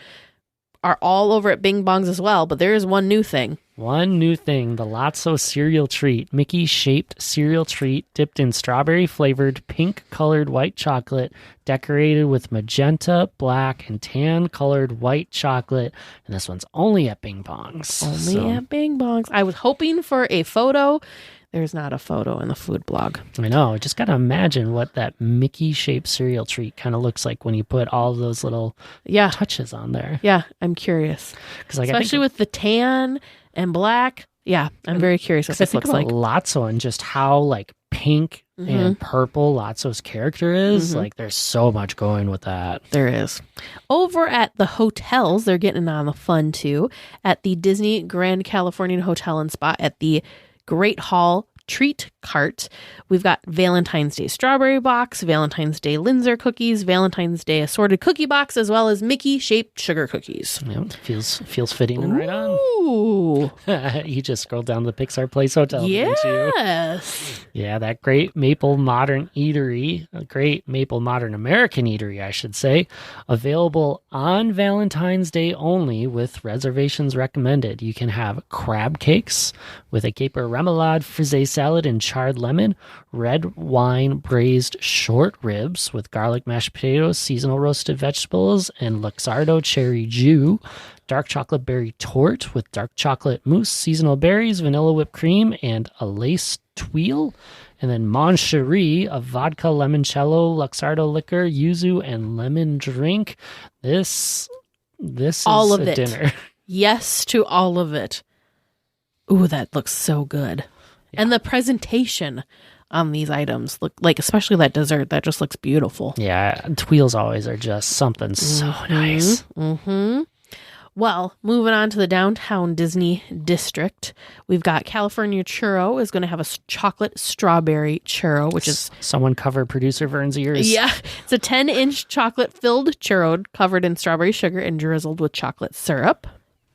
are all over at Bing Bong's as well. But there is one new thing. The Lotso cereal treat, Mickey-shaped cereal treat dipped in strawberry-flavored, pink-colored white chocolate, decorated with magenta, black, and tan-colored white chocolate. And this one's only at Bing Bong's. At Bing Bong's. I was hoping for a photo. There's not a photo in the food blog. I know. I just got to imagine what that Mickey-shaped cereal treat kind of looks like when you put all those little touches on there. Yeah, I'm curious. Especially with the tan and black. Yeah, I'm very curious what this looks like. Lotso and just how like pink and purple Lotso's character is. Like there's so much going with that. There is. Over at the hotels, they're getting on the fun too. At the Disney Grand Californian Hotel and Spa at the Great Hall treat cart, we've got Valentine's Day strawberry box, Valentine's Day Linzer cookies, Valentine's Day assorted cookie box, as well as Mickey-shaped sugar cookies. Yep, feels fitting and right on. Ooh. You just scrolled down to the Pixar Place Hotel, didn't you? Yes. Yeah, that great Maple Modern Eatery, a great Maple Modern American Eatery, I should say, available on Valentine's Day only with reservations recommended. You can have crab cakes with a caper remoulade frisee salad and charred lemon, red wine braised short ribs with garlic mashed potatoes, seasonal roasted vegetables, and Luxardo cherry jus, dark chocolate berry torte with dark chocolate mousse, seasonal berries, vanilla whipped cream, and a lace tuile. And then Moncherie, a vodka, limoncello, Luxardo liquor, yuzu, and lemon drink. This all is of a it. dinner. Yes to all of it. Ooh, that looks so good. Yeah. And the presentation on these items look like, especially that dessert, that just looks beautiful. Yeah, tuiles always are just something so nice. Mm-hmm. Well, moving on to the downtown Disney district, we've got California Churro is going to have a chocolate strawberry churro, which is... Someone cover producer Vern's ears. Yeah, it's a 10-inch chocolate-filled churro covered in strawberry sugar and drizzled with chocolate syrup.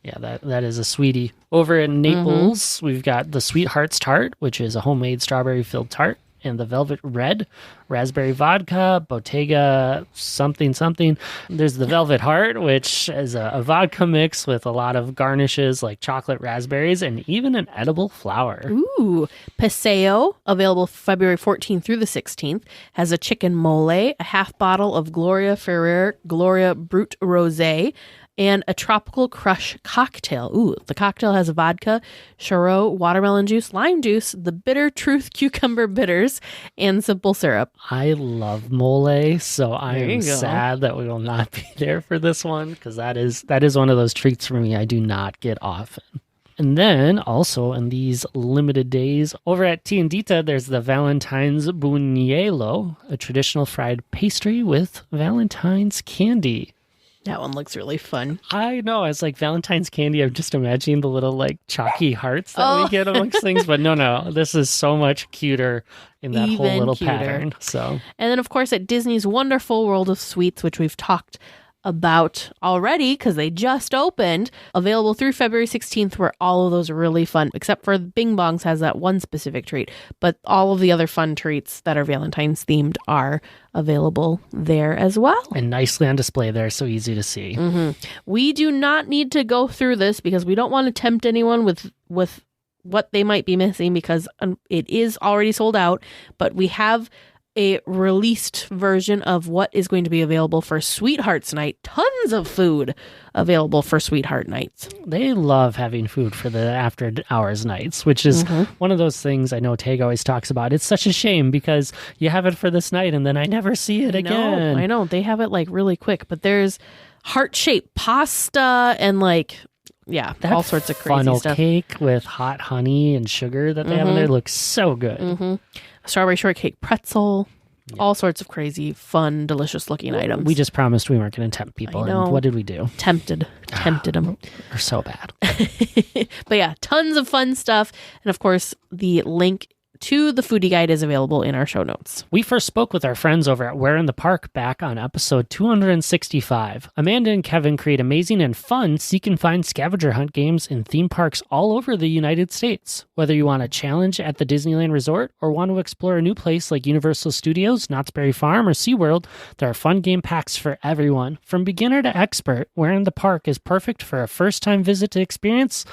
Yeah, that is a sweetie. Over in Naples, we've got the Sweethearts Tart, which is a homemade strawberry-filled tart, and the Velvet Red, raspberry vodka, Bottega something. There's the Velvet Heart, which is a vodka mix with a lot of garnishes like chocolate, raspberries, and even an edible flower. Ooh, Paseo, available February 14th through the 16th, has a chicken mole, a half bottle of Gloria Ferrer Gloria Brut Rosé, and a tropical crush cocktail. Ooh, the cocktail has vodka, churro, watermelon juice, lime juice, the Bitter Truth cucumber bitters, and simple syrup. I love mole, so I There you am go. sad that we will not be there for this one, because that is one of those treats for me I do not get often. And then also in these limited days, over at Tiendita, there's the Valentine's Buñuelo, a traditional fried pastry with Valentine's candy. That one looks really fun. I know. It's like Valentine's candy. I'm just imagining the little like chalky hearts that we get amongst things. But no. This is so much cuter in that whole Even little cuter. pattern. So, And then, of course, at Disney's Wonderful World of Sweets, which we've talked about already because they just opened, available through February 16th, where all of those are really fun, except for Bing Bongs has that one specific treat. But all of the other fun treats that are Valentine's themed are available there as well. and nicely on display there. So easy to see. We do not need to go through this because we don't want to tempt anyone with what they might be missing, because it is already sold out. But we have a released version of what is going to be available for Sweethearts Night. Tons of food available for Sweetheart Nights. They love having food for the after hours nights, which is one of those things I know Tag always talks about. It's such a shame because you have it for this night and then I never see it again. I know. They have it like really quick, but there's heart-shaped pasta and like, yeah, That all sorts of crazy funnel stuff. cake with hot honey and sugar that they have in there looks so good. Strawberry shortcake pretzel, all sorts of crazy, fun, delicious looking items. We just promised we weren't going to tempt people. I know. And what did we do? tempted them. We're so bad. But yeah, tons of fun stuff. And of course, the link to the foodie guide is available in our show notes. We first spoke with our friends over at Where in the Park back on episode 265. Amanda and Kevin create amazing and fun seek and find scavenger hunt games in theme parks all over the United States. Whether you want a challenge at the Disneyland Resort or want to explore a new place like Universal Studios, Knott's Berry Farm, or SeaWorld, there are fun game packs for everyone. From beginner to expert, Where in the Park is perfect for a first-time visit to experience.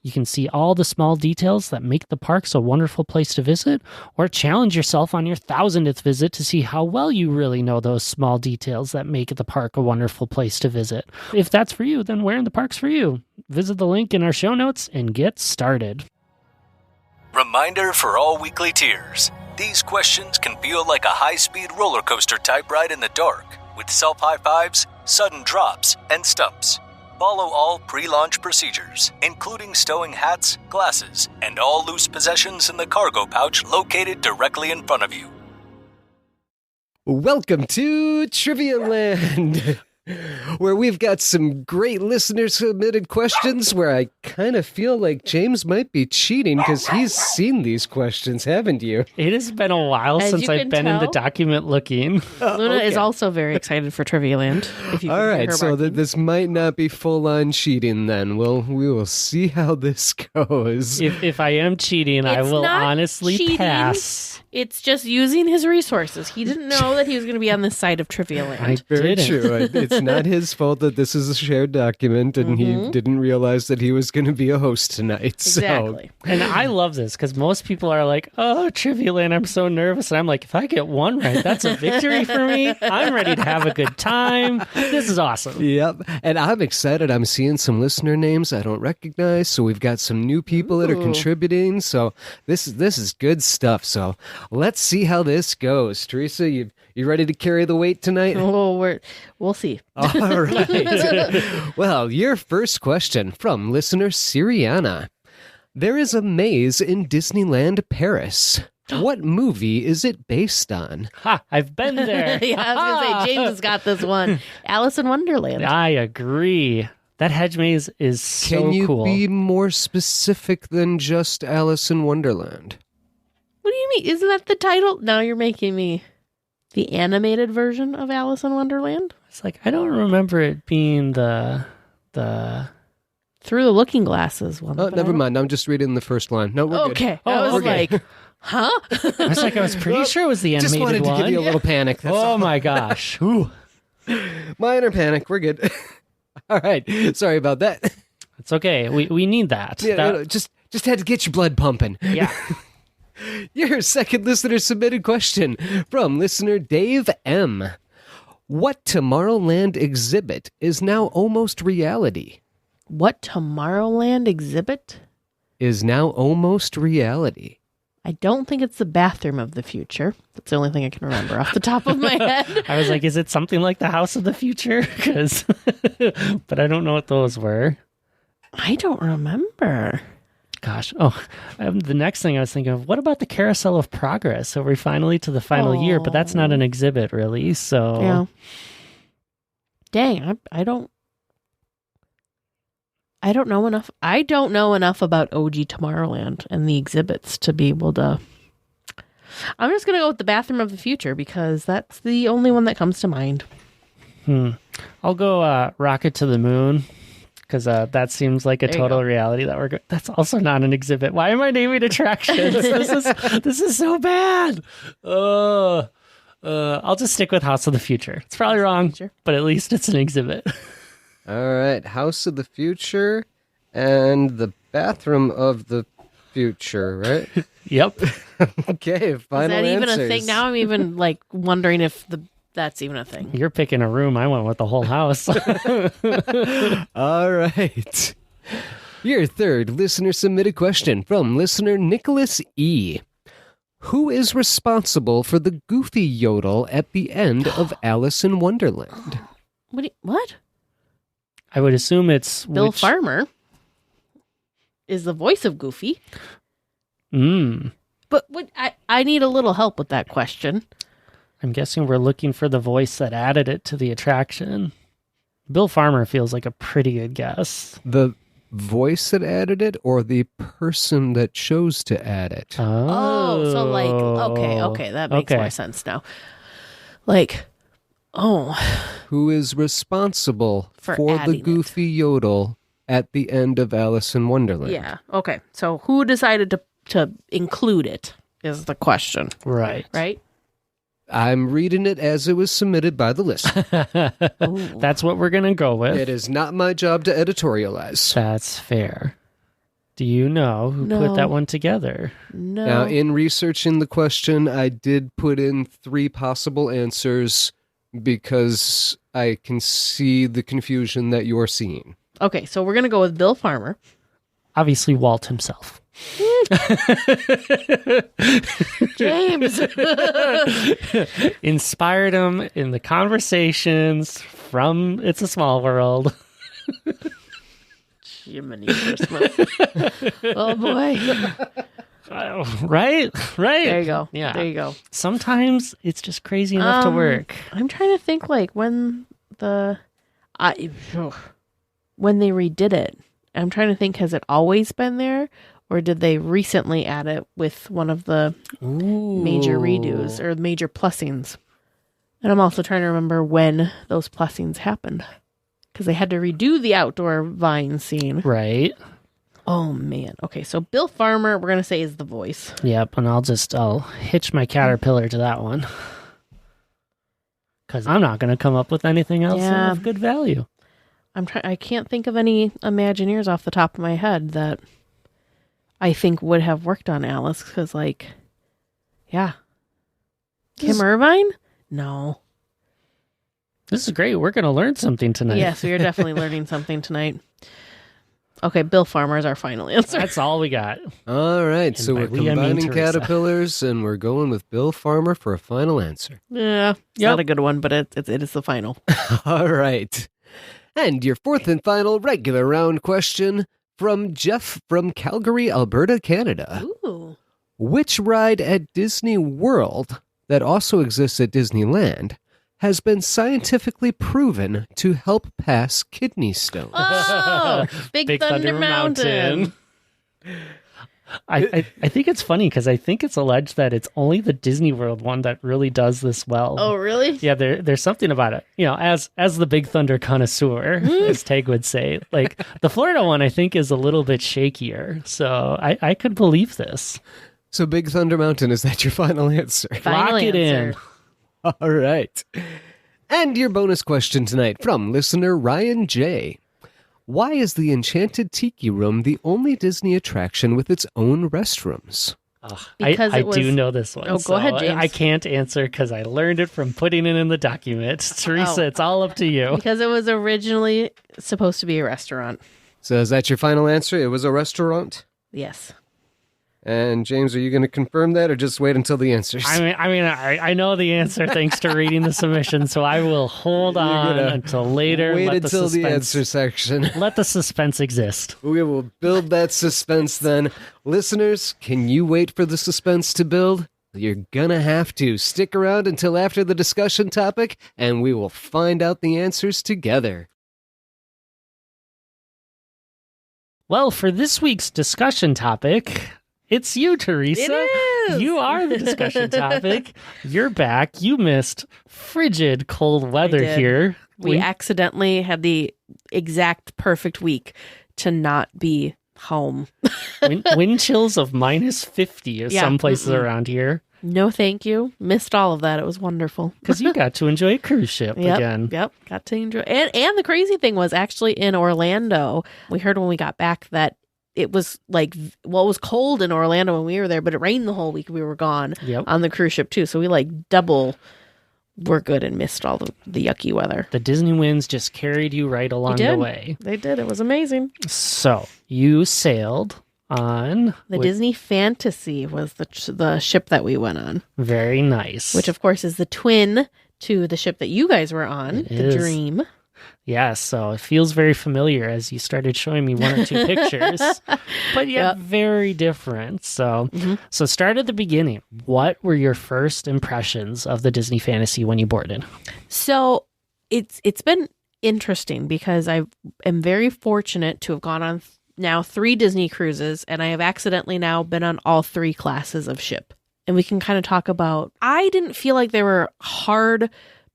You can see all the small details that make the parks a wonderful place to visit, or challenge yourself on your 1000th visit to see how well you really know those small details that make the park a wonderful place to visit. If that's for you, then Where in the Park's for you. Visit the link in our show notes and get started. Reminder for all weekly tiers. These questions can feel like a high-speed roller coaster type ride in the dark, with self-high fives, sudden drops, and stumps. Follow all pre-launch procedures, including stowing hats, glasses, and all loose possessions in the cargo pouch located directly in front of you. Welcome to Trivia Land, where we've got some great listener-submitted questions where I kind of feel like James might be cheating because he's seen these questions, haven't you? It has been a while As since you I've can been in the tell. document looking. Luna is okay. also very excited for Trivia Land. If you All can hear right, her so barking. this might not be full-on cheating then. We will see how this goes. If I am cheating, I It's will not honestly cheating. pass. It's just using his resources. He didn't know that he was going to be on this side of Trivia Land. I Very didn't. true. It's It's not his fault that this is a shared document and he didn't realize that he was going to be a host tonight. Exactly. And I love this because most people are like, oh, Trivia Land, I'm so nervous. And I'm like, if I get one right, that's a victory for me. I'm ready to have a good time. This is awesome. Yep. And I'm excited. I'm seeing some listener names I don't recognize. So we've got some new people that are contributing. So this is good stuff. So let's see how this goes. Teresa, you ready to carry the weight tonight? Oh, we'll see. All right. Well, your first question from listener Siriana. There is a maze in Disneyland Paris. What movie is it based on? Ha, I've been there. Yeah, I was going to say, James has got this one. Alice in Wonderland. I agree. That hedge maze is so Can you cool. be more specific than just Alice in Wonderland? What do you mean? Isn't that the title? Now you're making me the animated version of Alice in Wonderland? It's like, I don't remember it being the Through the Looking Glasses one. Oh, but never I don't- mind. I'm just reading the first line. No, we're Okay. good. I was we're good. like, huh? I was pretty sure it was the Just animated wanted to one. give you a little panic. That's Oh all. my gosh. Ooh. Minor panic. We're good. All right. Sorry about that. It's okay. We need that. Yeah, That- just had to get your blood pumping. yeah. Your second listener submitted question from listener Dave M. What Tomorrowland exhibit is now almost reality? What Tomorrowland exhibit? Is now almost reality. I don't think it's the Bathroom of the Future. That's the only thing I can remember off the top of my head. I was like, is it something like the House of the Future? Because, but I don't know what those were. I don't remember. Gosh. Oh, the next thing I was thinking of, what about the Carousel of Progress? So we're finally to the final year, but that's not an exhibit really. So Yeah. Dang, I don't know enough. I don't know enough about OG Tomorrowland and the exhibits to be able to. I'm just going to go with the Bathroom of the Future because that's the only one that comes to mind. I'll go Rocket to the Moon. Because that seems like a There you total go. reality that we're good. That's also not an exhibit. Why am I naming attractions? this is so bad. I'll just stick with House of the Future. It's probably wrong, but at least it's an exhibit. All right. House of the Future and the Bathroom of the Future, right? Yep. Okay, final Is that even a answers. thing? Now I'm even like wondering if that's even a thing. You're picking a room. I went with the whole house. All right. Your third listener submitted question from listener Nicholas E. Who is responsible for the goofy yodel at the end of Alice in Wonderland? What? I would assume it's Bill Farmer is the voice of Goofy. But I need a little help with that question. I'm guessing we're looking for the voice that added it to the attraction. Bill Farmer feels like a pretty good guess. The voice that added it or the person that chose to add it? Oh, so like, okay, that makes more sense now. Like, Who is responsible For for the adding it. goofy yodel at the end of Alice in Wonderland? yeah, okay. So who decided to include it is the question, Right. right? I'm reading it as it was submitted by the listener. That's what we're going to go with. It is not my job to editorialize. That's fair. Do you know who No. put that one together? No. Now, in researching the question, I did put in 3 possible answers because I can see the confusion that you're seeing. Okay, so we're going to go with Bill Farmer. Obviously, Walt himself. James. Inspired him in the conversations from It's a Small World. Jiminy Christmas. Oh, boy. Right? There you go. Yeah. There you go. Sometimes it's just crazy enough to work. I'm trying to think like when when they redid it. I'm trying to think, has it always been there? Or did they recently add it with one of the major redos or major plussings? And I'm also trying to remember when those plussings happened. Because they had to redo the outdoor vine scene. Right. Oh, man. Okay, so Bill Farmer, we're going to say, is the voice. Yep. And I'll hitch my caterpillar to that one. because I'm not going to come up with anything else Yeah. of good value. I can't think of any Imagineers off the top of my head that I think would have worked on Alice. Because, like, yeah. Kim Irvine? No. This is great. We're going to learn something tonight. Yes, we are definitely learning something tonight. Okay, Bill Farmer is our final answer. That's all we got. All right, And so by we're we, I mean combining Teresa. caterpillars, and we're going with Bill Farmer for a final answer. Yeah, it's not a good one, but it is the final. All right. And your fourth and final regular round question from Jeff from Calgary, Alberta, Canada. Ooh. Which ride at Disney World that also exists at Disneyland has been scientifically proven to help pass kidney stones? Oh, Big Thunder Mountain. I think it's funny because I think it's alleged that it's only the Disney World one that really does this well. Oh, really? Yeah, there's something about it. You know, as the Big Thunder connoisseur, as Tag would say, like the Florida one, I think is a little bit shakier. So I could believe this. So Big Thunder Mountain, is that your final answer? Final Lock it in. answer. All right. And your bonus question tonight from listener Ryan J. Why is the Enchanted Tiki Room the only Disney attraction with its own restrooms? Because I it was- do know this one. Oh, go ahead, James. I can't answer because I learned it from putting it in the document. Teresa, Oh. it's all up to you. Because it was originally supposed to be a restaurant. So is that your final answer? It was a restaurant? Yes. And James, are you going to confirm that or just wait until the answers? I know the answer thanks to reading the submission, so I will hold on gonna until later. Wait Let until the suspense- answer section. Let the suspense exist. We will build that suspense then. Listeners, can you wait for the suspense to build? You're gonna have to. Stick around until after the discussion topic, and we will find out the answers together. Well, for this week's discussion topic, it's you, Teresa. It is. You are the discussion topic. You're back. You missed frigid cold weather did. here. We accidentally had the exact perfect week to not be home. wind chills of minus 50 Yeah, some places around here. No, thank you. Missed all of that. It was wonderful. Because you got to enjoy a cruise ship again. Yep. Got to enjoy. And the crazy thing was actually in Orlando, we heard when we got back that it was like, well, it was cold in Orlando when we were there, but it rained the whole week we were gone on the cruise ship too. So we like double were good and missed all the yucky weather. The Disney winds just carried you right along the way. They did. It was amazing. So you sailed on The Disney Fantasy was the ship that we went on, very nice. which of course is the twin to the ship that you guys were on, It the is. Dream. Yeah, so it feels very familiar as you started showing me one or two pictures, but yeah, very different. So, so start at the beginning. What were your first impressions of the Disney Fantasy when you boarded? So it's been interesting because I am very fortunate to have gone on now 3 Disney cruises, and I have accidentally now been on all 3 classes of ship. And we can kind of talk about, I didn't feel like there were hard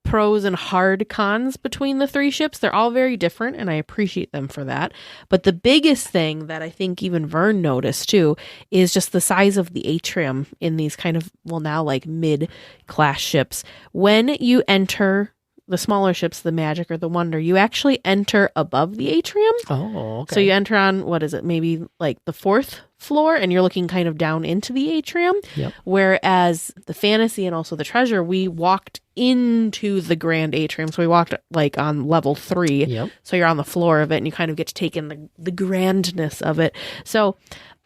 pros and hard cons between the 3 ships. They're all very different, and I appreciate them for that. But the biggest thing that I think even Vern noticed too is just the size of the atrium in these kind of, well, now like mid-class ships. When you enter the smaller ships, the Magic or the Wonder, you actually enter above the atrium. Oh, okay. So you enter on, what is it, maybe like the 4th floor, and you're looking kind of down into the atrium. Yep. Whereas the Fantasy and also the Treasure, we walked into the grand atrium. So we walked like on level 3. Yep. So you're on the floor of it and you kind of get to take in the grandness of it. So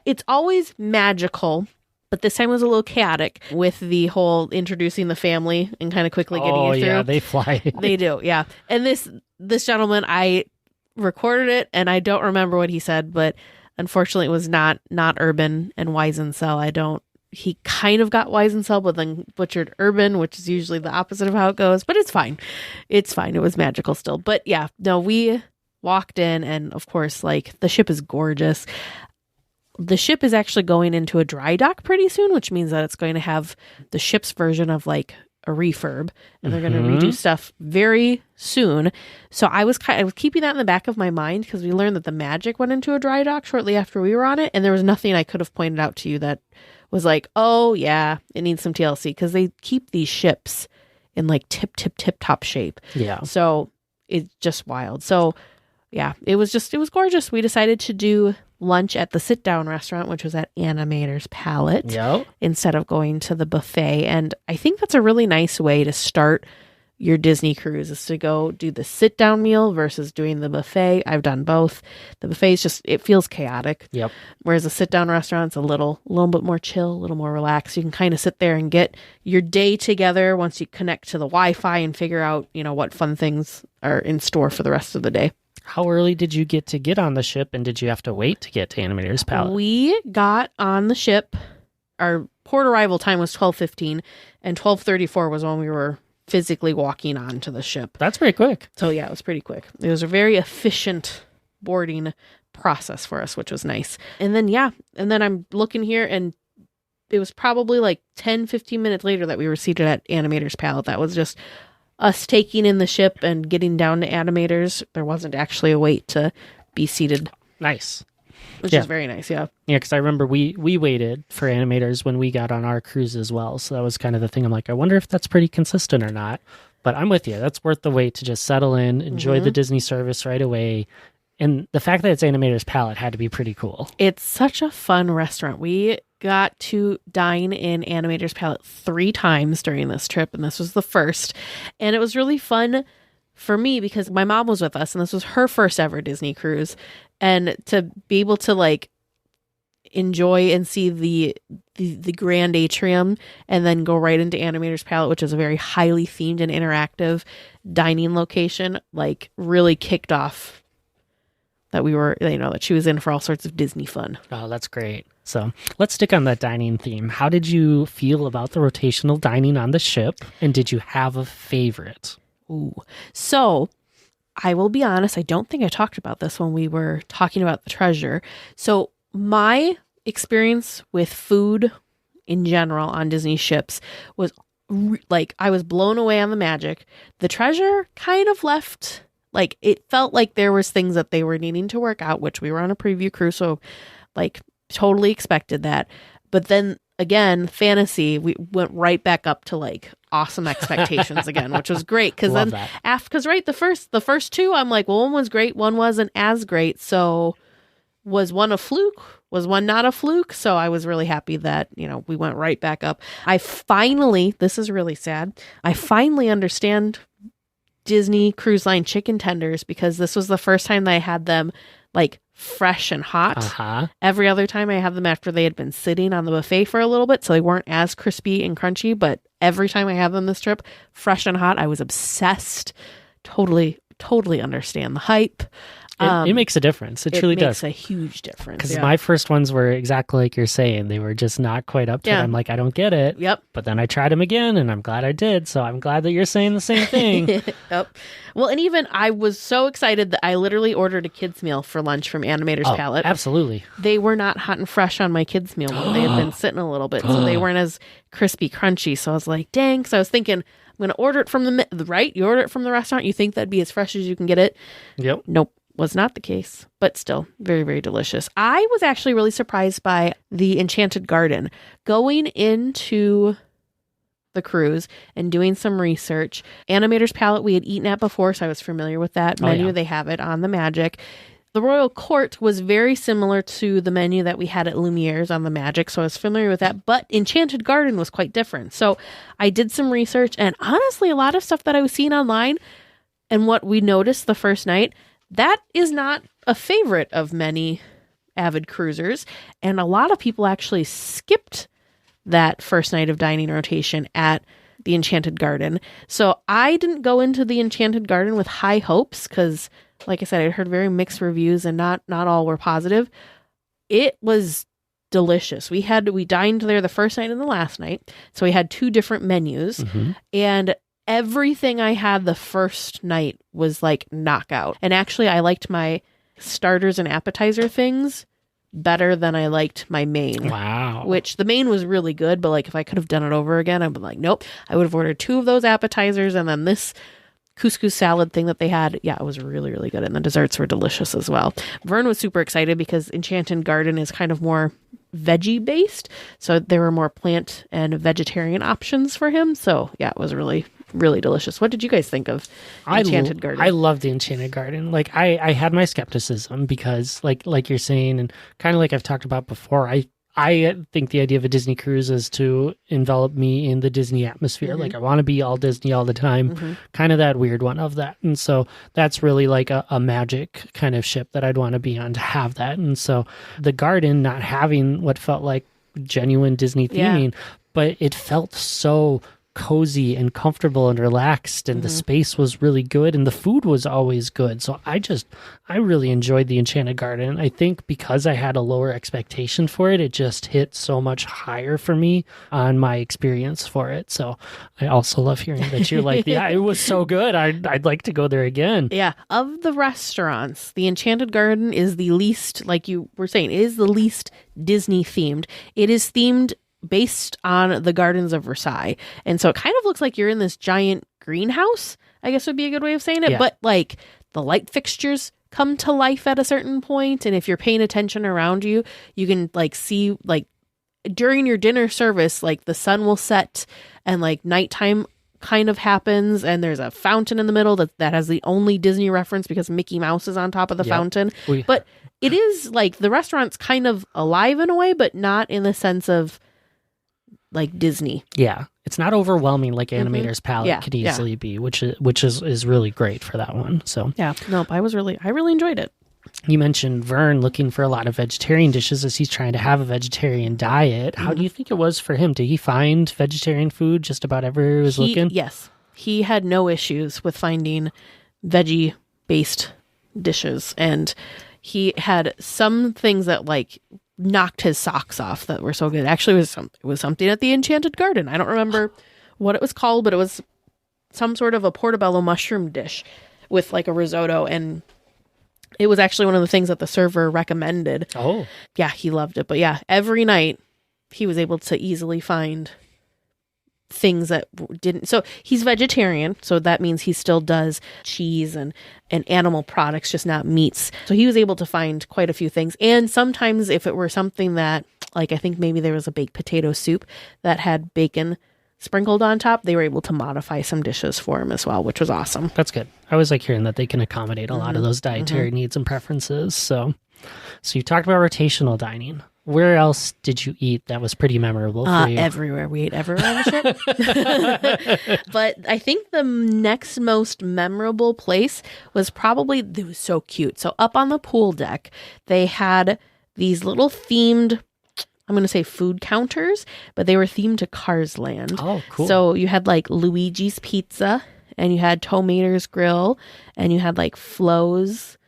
it's always magical. But this time was a little chaotic with the whole introducing the family and kind of quickly getting you through. Oh, yeah, they fly. They do, yeah. And this gentleman, I recorded it and I don't remember what he said, but unfortunately it was not Urban and Weisencell. He kind of got Weisencell, but then butchered Urban, which is usually the opposite of how it goes, but it's fine. It's fine. It was magical still. But yeah, no, we walked in and of course, like the ship is gorgeous. The ship is actually going into a dry dock pretty soon, which means that it's going to have the ship's version of like a refurb, and they're going to redo stuff very soon. So I was keeping that in the back of my mind because we learned that the Magic went into a dry dock shortly after we were on it, and there was nothing I could have pointed out to you that was like, oh yeah, it needs some TLC, because they keep these ships in like tip top shape. Yeah. So it's just wild. So yeah, it was gorgeous. We decided to do lunch at the sit down restaurant, which was at Animator's Palette, Yep. instead of going to the buffet. And I think that's a really nice way to start your Disney cruise, is to go do the sit down meal versus doing the buffet. I've done both. The buffet is it feels chaotic. Yep. Whereas a sit down restaurant's a little bit more chill, a little more relaxed. You can kind of sit there and get your day together once you connect to the Wi-Fi and figure out, what fun things are in store for the rest of the day. How early did you get on the ship, and did you have to wait to get to Animator's Palette? We got on the ship. Our port arrival time was 12:15, and 12:34 was when we were physically walking onto the ship. That's pretty quick. So yeah, it was pretty quick. It was a very efficient boarding process for us, which was nice. And then I'm looking here, and it was probably like 10-15 minutes later that we were seated at Animator's Palette. That was just us taking in the ship and getting down to Animators. There wasn't actually a wait to be seated. Nice. Which is very nice, yeah. Yeah, because I remember we waited for Animators when we got on our cruise as well. So that was kind of the thing. I'm like, I wonder if that's pretty consistent or not. But I'm with you. That's worth the wait to just settle in, enjoy the Disney service right away. And the fact that it's Animator's Palette had to be pretty cool. It's such a fun restaurant. We got to dine in Animator's Palette 3 times during this trip, and this was the first. And it was really fun for me because my mom was with us, and this was her first ever Disney cruise. And to be able to like enjoy and see the grand atrium and then go right into Animator's Palette, which is a very highly themed and interactive dining location, like really kicked off that we were, that she was in for all sorts of Disney fun. Oh, that's great. So let's stick on that dining theme. How did you feel about the rotational dining on the ship? And did you have a favorite? Ooh. So I will be honest, I don't think I talked about this when we were talking about the treasure. So my experience with food in general on Disney ships was I was blown away on the magic. The treasure kind of left, it felt like there was things that they were needing to work out, which we were on a preview cruise, so totally expected that. But then again, fantasy, we went right back up to awesome expectations again, which was great. Because then the first 2, I'm like, well, one was great, one wasn't as great. So was one a fluke? Was one not a fluke? So I was really happy that, we went right back up. This is really sad. I finally understand Disney Cruise Line chicken tenders, because this was the first time that I had them fresh and hot. Uh-huh. Every other time I had them after they had been sitting on the buffet for a little bit, so they weren't as crispy and crunchy, but every time I had them this trip, fresh and hot, I was obsessed. Totally understand the hype. It makes a difference. It truly does. It makes a huge difference. Because my first ones were exactly like you're saying. They were just not quite up to it. I'm like, I don't get it. Yep. But then I tried them again, and I'm glad I did. So I'm glad that you're saying the same thing. Yep. Well, and even I was so excited that I literally ordered a kids meal for lunch from Animator's Palette. Absolutely. They were not hot and fresh on my kids meal. They had been sitting a little bit, so they weren't as crispy, crunchy. So I was like, dang. So I was thinking, I'm going to order it from you order it from the restaurant. You think that'd be as fresh as you can get it? Yep. Nope. Was not the case, but still very, very delicious. I was actually really surprised by the Enchanted Garden. Going into the cruise and doing some research, Animator's Palette we had eaten at before, so I was familiar with that menu. Yeah. They have it on the Magic. The Royal Court was very similar to the menu that we had at Lumiere's on the Magic, so I was familiar with that, but Enchanted Garden was quite different. So I did some research, and honestly, a lot of stuff that I was seeing online and what we noticed the first night, that is not a favorite of many avid cruisers, and a lot of people actually skipped that first night of dining rotation at the Enchanted Garden. So I didn't go into the Enchanted Garden with high hopes because, like I said, I heard very mixed reviews and not all were positive. It was delicious. We dined there the first night and the last night, so we had 2 different menus, and everything I had the first night was knockout. And actually, I liked my starters and appetizer things better than I liked my main. Wow. Which the main was really good, but if I could have done it over again, I'd be like, nope. I would have ordered 2 of those appetizers and then this couscous salad thing that they had. Yeah, it was really, really good. And the desserts were delicious as well. Vern was super excited because Enchanted Garden is kind of more veggie based. So there were more plant and vegetarian options for him. So yeah, it was really really delicious. What did you guys think of Enchanted Garden? I love the Enchanted Garden. Like I had my skepticism because like you're saying, and kind of like I've talked about before, I think the idea of a Disney cruise is to envelop me in the Disney atmosphere. Like I want to be all Disney all the time, kind of that weird one of that. And so that's really like a magic kind of ship that I'd want to be on to have that. And so the garden not having what felt like genuine Disney theming, but it felt so cozy and comfortable and relaxed, and the space was really good, and the food was always good. So I really enjoyed the Enchanted Garden. I think because I had a lower expectation for it, it just hit so much higher for me on my experience for it. So I also love hearing that you're like, yeah, it was so good. I'd like to go there again. Yeah. Of the restaurants, the Enchanted Garden is the least, like you were saying, it is the least Disney themed. It is themed based on the Gardens of Versailles. And so it kind of looks like you're in this giant greenhouse, I guess would be a good way of saying it. Yeah. But like the light fixtures come to life at a certain point, and if you're paying attention around you, you can like see like during your dinner service, like the sun will set and like nighttime kind of happens, and there's a fountain in the middle that has the only Disney reference because Mickey Mouse is on top of the fountain. But it is like the restaurant's kind of alive in a way, but not in the sense of like Disney. Yeah. It's not overwhelming like Animator's Palette could easily be, which is really great for that one. So yeah, nope, I really enjoyed it. You mentioned Vern looking for a lot of vegetarian dishes as he's trying to have a vegetarian diet. How do you think it was for him? Did he find vegetarian food just about everywhere he was looking? Yes. He had no issues with finding veggie-based dishes, and he had some things that like knocked his socks off that were so good. Actually, it was something at the Enchanted Garden. I don't remember what it was called, but it was some sort of a portobello mushroom dish with like a risotto, and it was actually one of the things that the server recommended. Oh. Yeah, he loved it. But yeah, every night he was able to easily find things that didn't. So he's vegetarian, so that means he still does cheese and animal products, just not meats. So he was able to find quite a few things. And sometimes if it were something that, like I think maybe there was a baked potato soup that had bacon sprinkled on top, they were able to modify some dishes for him as well, which was awesome. That's good. I always like hearing that they can accommodate a lot of those dietary needs and preferences. So you talked about rotational dining. Where else did you eat that was pretty memorable for you? Everywhere. We ate everywhere on the ship. But I think the next most memorable place was probably, it was so cute. So up on the pool deck, they had these little themed, I'm going to say food counters, but they were themed to Cars Land. Oh, cool. So you had like Luigi's Pizza, and you had Tomater's Grill, and you had like Flo's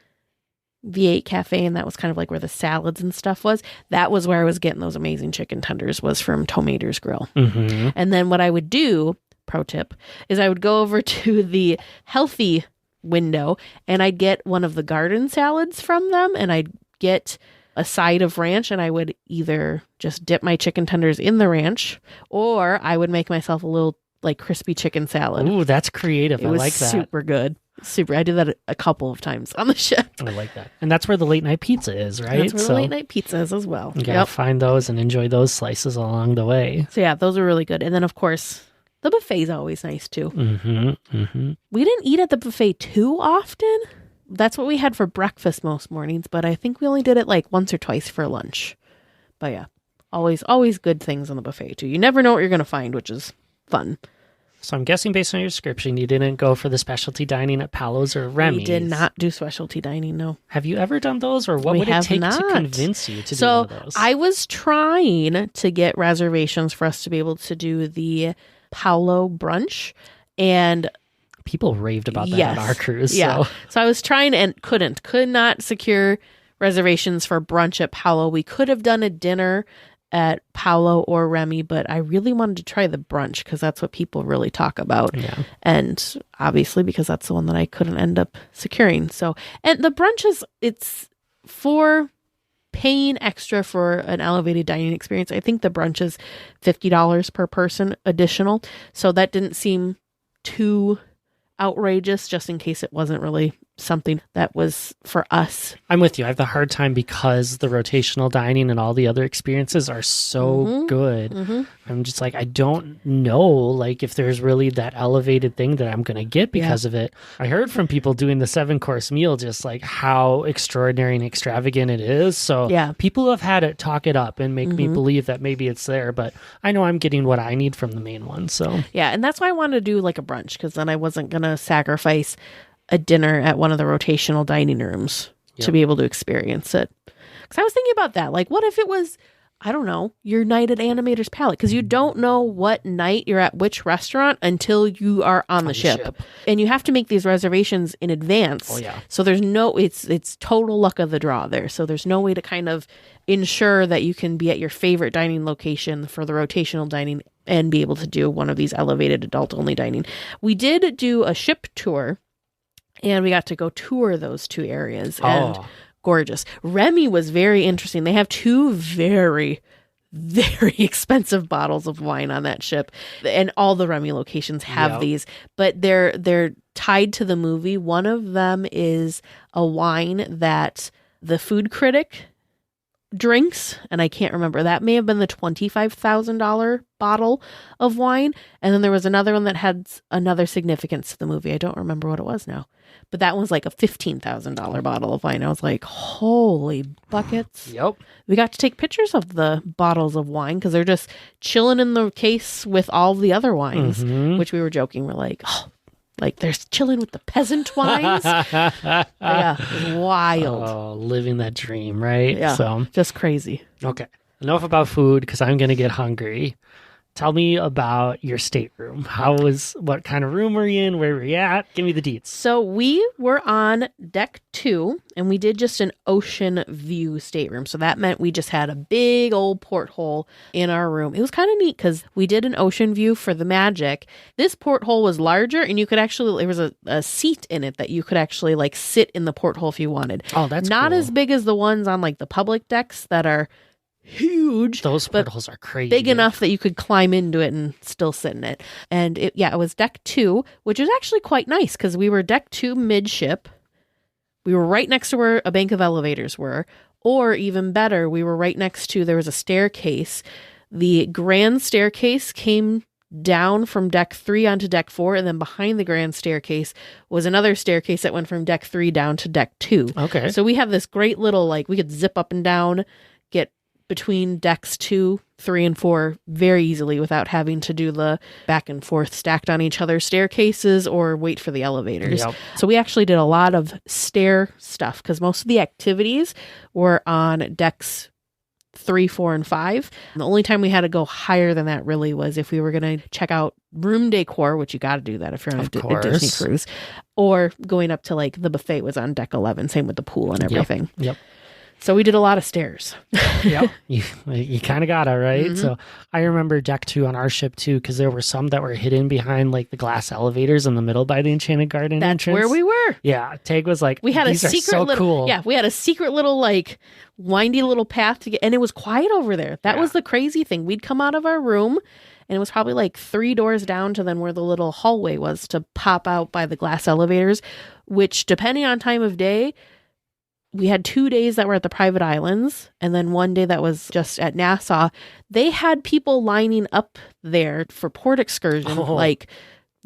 V8 Cafe, and that was kind of like where the salads and stuff was. That was where I was getting those amazing chicken tenders, was from Tomater's Grill. And then what I would do, pro tip, is I would go over to the healthy window, and I'd get one of the garden salads from them, and I'd get a side of ranch, and I would either just dip my chicken tenders in the ranch, or I would make myself a little like crispy chicken salad. Ooh, that's creative. I like that. Super good. Super. I did that a couple of times on the ship. I like that. And that's where the late night pizza is, right? That's where the late night pizza is as well. You gotta find those and enjoy those slices along the way. So yeah, those are really good. And then of course, the buffet's always nice too. We didn't eat at the buffet too often. That's what we had for breakfast most mornings, but I think we only did it like once or twice for lunch. But yeah, always good things on the buffet too. You never know what you're going to find, which is fun. So I'm guessing based on your description, you didn't go for the specialty dining at Paolo's or Remy's. We did not do specialty dining, no. Have you ever done those, or what would it take to convince you to do one of those? I was trying to get reservations for us to be able to do the Paolo brunch, and people raved about that on our cruise. Yeah. So I was trying and could not secure reservations for brunch at Paolo. We could have done a dinner at Paolo or Remy, but I really wanted to try the brunch because that's what people really talk about. Yeah. And obviously because that's the one that I couldn't end up securing. So, and the brunch it's for paying extra for an elevated dining experience. I think the brunch is $50 per person additional. So that didn't seem too outrageous, just in case it wasn't really something that was for us. I'm with you. I have the hard time because the rotational dining and all the other experiences are so good. I'm just like, I don't know, like, if there's really that elevated thing that I'm going to get because of it. I heard from people doing the 7-course meal, just like how extraordinary and extravagant it is. So people have had it talk it up and make me believe that maybe it's there, but I know I'm getting what I need from the main one. So yeah, and that's why I wanted to do like a brunch, because then I wasn't going to sacrifice a dinner at one of the rotational dining rooms to be able to experience it. Because I was thinking about that. Like, what if it was, I don't know, your night at Animator's Palette? Because you don't know what night you're at which restaurant until you are on the ship. And you have to make these reservations in advance. Oh, yeah. So there's no, it's total luck of the draw there. So there's no way to kind of ensure that you can be at your favorite dining location for the rotational dining and be able to do one of these elevated adult-only dining. We did do a ship tour, and we got to go tour those 2 areas. And gorgeous. Remy was very interesting. They have 2 very, very expensive bottles of wine on that ship. And all the Remy locations have these. But they're tied to the movie. One of them is a wine that the food critic drinks, and I can't remember. That may have been the $25,000 bottle of wine. And then there was another one that had another significance to the movie. I don't remember what it was now. But that one's like a $15,000 bottle of wine. I was like, holy buckets. Yep. We got to take pictures of the bottles of wine because they're just chilling in the case with all the other wines, which we were joking. We're like, oh, like they're chilling with the peasant wines. Yeah, it was wild. Oh, living that dream, right? Yeah, so just crazy. Okay, enough about food because I'm going to get hungry. Tell me about your stateroom. What kind of room were you in? Where were you at? Give me the deets. So we were on deck 2, and we did just an ocean view stateroom. So that meant we just had a big old porthole in our room. It was kind of neat because we did an ocean view for the Magic. This porthole was larger, and you could actually, there was a seat in it that you could actually like sit in the porthole if you wanted. Oh, that's not cool. As big as the ones on like the public decks that are huge. Those portholes are crazy. Big enough that you could climb into it and still sit in it. And it was deck 2, which is actually quite nice because we were deck 2 midship. We were right next to where a bank of elevators were. Or even better, we were right next to, there was a staircase. The grand staircase came down from deck 3 onto deck 4, and then behind the grand staircase was another staircase that went from deck 3 down to deck 2. Okay. So we have this great little, like, we could zip up and down, get between decks 2, 3, and 4 very easily without having to do the back and forth stacked on each other staircases or wait for the elevators. Yep. So we actually did a lot of stair stuff because most of the activities were on decks 3, 4, and 5. And the only time we had to go higher than that really was if we were going to check out room decor, which you got to do that if you're on a Disney cruise, or going up to like the buffet was on deck 11, same with the pool and everything. Yep. So we did a lot of stairs. Yep. You kind of got it, right? So I remember deck 2 on our ship too, because there were some that were hidden behind like the glass elevators in the middle by the Enchanted Garden That's entrance. where we were. Yeah. Tag was like, we had these a are secret so little, cool. Yeah, we had a secret little like windy little path to get, and it was quiet over there. That was the crazy thing. We'd come out of our room, and it was probably like 3 doors down to then where the little hallway was to pop out by the glass elevators, which depending on time of day, we had 2 days that were at the private islands, and then 1 day that was just at Nassau. They had people lining up there for port excursion, like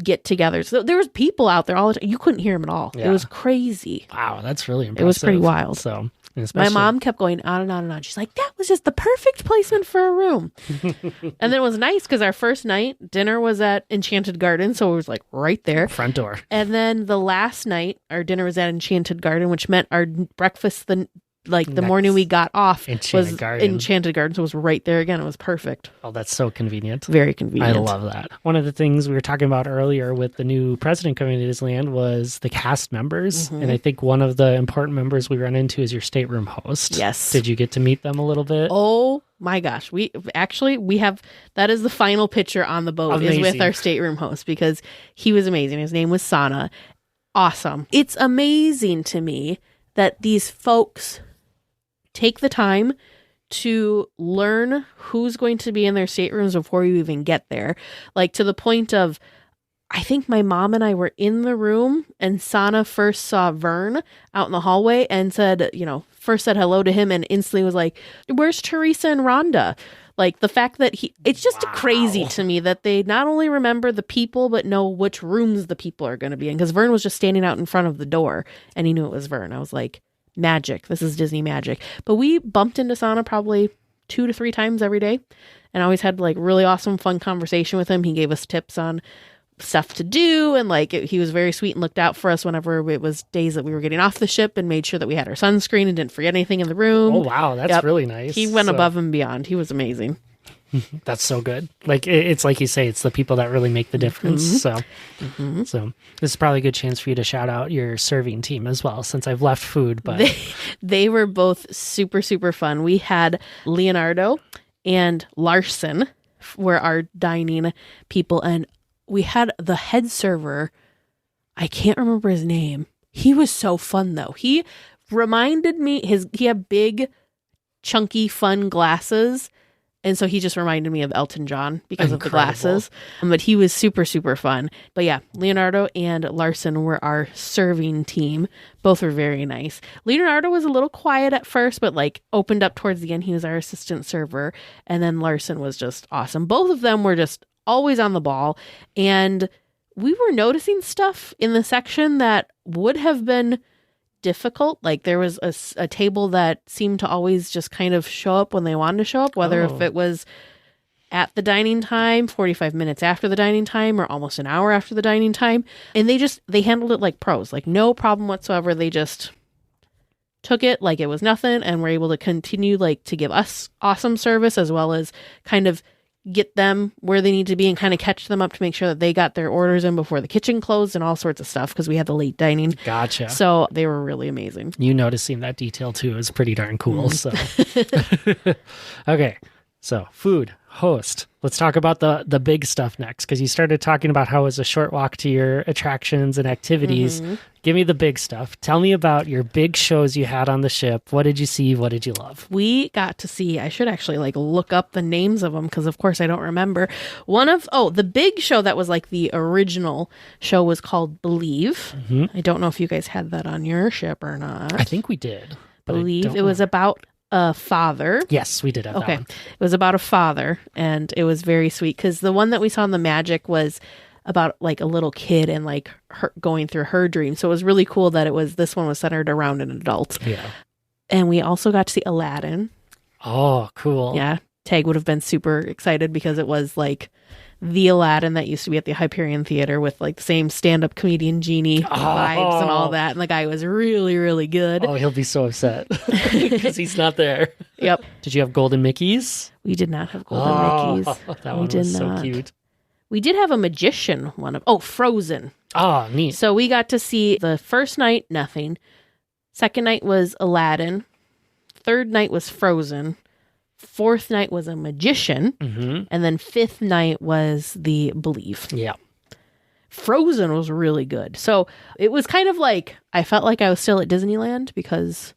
get-togethers. So there was people out there all the time. You couldn't hear them at all. Yeah. It was crazy. Wow, that's really impressive. It was pretty wild. So, my mom kept going on and on and on. She's like, that was just the perfect placement for a room. And then it was nice because our first night, dinner was at Enchanted Garden, so it was like right there. Front door. And then the last night, our dinner was at Enchanted Garden, which meant our breakfast the morning we got off was Enchanted Garden, so it was right there again. It was perfect. Oh, that's so convenient. Very convenient. I love that. One of the things we were talking about earlier with the new president coming to Disneyland was the cast members. And I think one of the important members we run into is your stateroom host. Yes. Did you get to meet them a little bit? Oh my gosh. We have, that is the final picture on the boat is with our stateroom host because he was amazing. His name was Sana. Awesome. It's amazing to me that these folks take the time to learn who's going to be in their staterooms before you even get there. Like to the point of, I think my mom and I were in the room and Sana first saw Vern out in the hallway and said, first said hello to him and instantly was like, where's Teresa and Rhonda? Like the fact that it's just crazy to me that they not only remember the people, but know which rooms the people are going to be in. Because Vern was just standing out in front of the door and he knew it was Vern. I was like, magic. This is Disney magic. But we bumped into Sana probably 2 to 3 times every day and always had like really awesome, fun conversation with him. He gave us tips on stuff to do and he was very sweet and looked out for us whenever it was days that we were getting off the ship and made sure that we had our sunscreen and didn't forget anything in the room. Oh wow, that's really nice. He went above and beyond. He was amazing. That's so good. Like it's like you say, it's the people that really make the difference. So this is probably a good chance for you to shout out your serving team as well, since I've left food. But they were both super, super fun. We had Leonardo and Larson were our dining people, and we had the head server. I can't remember his name. He was so fun though. He reminded me he had big, chunky, fun glasses. And so he just reminded me of Elton John because of the glasses. But he was super, super fun. But yeah, Leonardo and Larson were our serving team. Both were very nice. Leonardo was a little quiet at first, but opened up towards the end. He was our assistant server. And then Larson was just awesome. Both of them were just always on the ball. And we were noticing stuff in the section that would have been difficult. Like there was a table that seemed to always just kind of show up when they wanted to show up, whether if it was at the dining time, 45 minutes after the dining time, or almost an hour after the dining time. And they handled it like pros, like no problem whatsoever. They just took it like it was nothing and were able to continue to give us awesome service, as well as kind of get them where they need to be and kind of catch them up to make sure that they got their orders in before the kitchen closed and all sorts of stuff, because we had the late dining. Gotcha. So they were really amazing. You noticing that detail too is pretty darn cool. So okay, so food, host. Let's talk about the big stuff next, because you started talking about how it was a short walk to your attractions and activities. Give me the big stuff. Tell me about your big shows you had on the ship. What did you see? What did you love? We got to see, I should actually look up the names of them, because of course I don't remember. The big show that was the original show was called Believe. I don't know if you guys had that on your ship or not. I think we did. Believe. It was about a father. Yes, we did have that one. It was about a father, and it was very sweet, because the one that we saw in the Magic was about a little kid and her going through her dream. So it was really cool that this one was centered around an adult. Yeah. And we also got to see Aladdin. Oh, cool. Yeah. Tag would have been super excited, because it was the Aladdin that used to be at the Hyperion Theater with the same stand-up comedian genie vibes and all that. And the guy was really, really good. Oh, he'll be so upset because he's not there. Yep. Did you have golden Mickeys? We did not have golden Mickeys. That one was so cute. We did have a magician one Frozen. Oh, neat. So we got to see the first night, nothing. Second night was Aladdin. Third night was Frozen. Fourth night was a magician. And then fifth night was the Believe. Yeah. Frozen was really good. So it was kind of I felt like I was still at Disneyland, because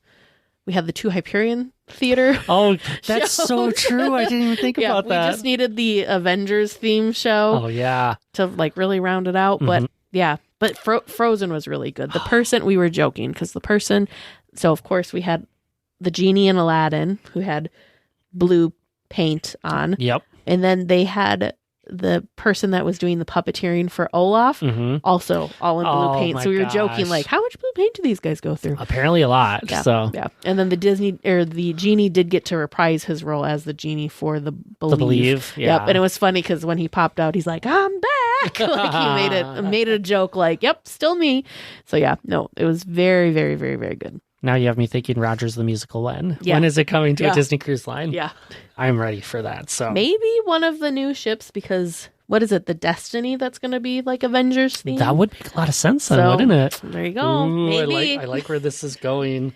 we had the 2 Hyperion Theater. Oh, that's so true. I didn't even think about that. We just needed the Avengers theme show. Oh, yeah. To really round it out. But yeah, but Frozen was really good. The person, we were joking, because the person, so of course we had the genie in Aladdin who had blue paint on. Yep. And then they had the person that was doing the puppeteering for Olaf, also all in blue paint. So we were joking, how much blue paint do these guys go through? Apparently a lot. Yeah, so yeah. And then the genie did get to reprise his role as the genie for the Believe. Yeah. Yep. And it was funny, because when he popped out, he's like, I'm back. He made it a joke, yep, still me. So yeah, no, it was very, very, very, very good. Now you have me thinking Rogers the Musical when? Yeah. When is it coming to a Disney Cruise Line? Yeah. I'm ready for that. So maybe one of the new ships, because what is it? The Destiny that's going to be Avengers theme? That would make a lot of sense then, wouldn't it? There you go. Ooh, maybe. I like where this is going.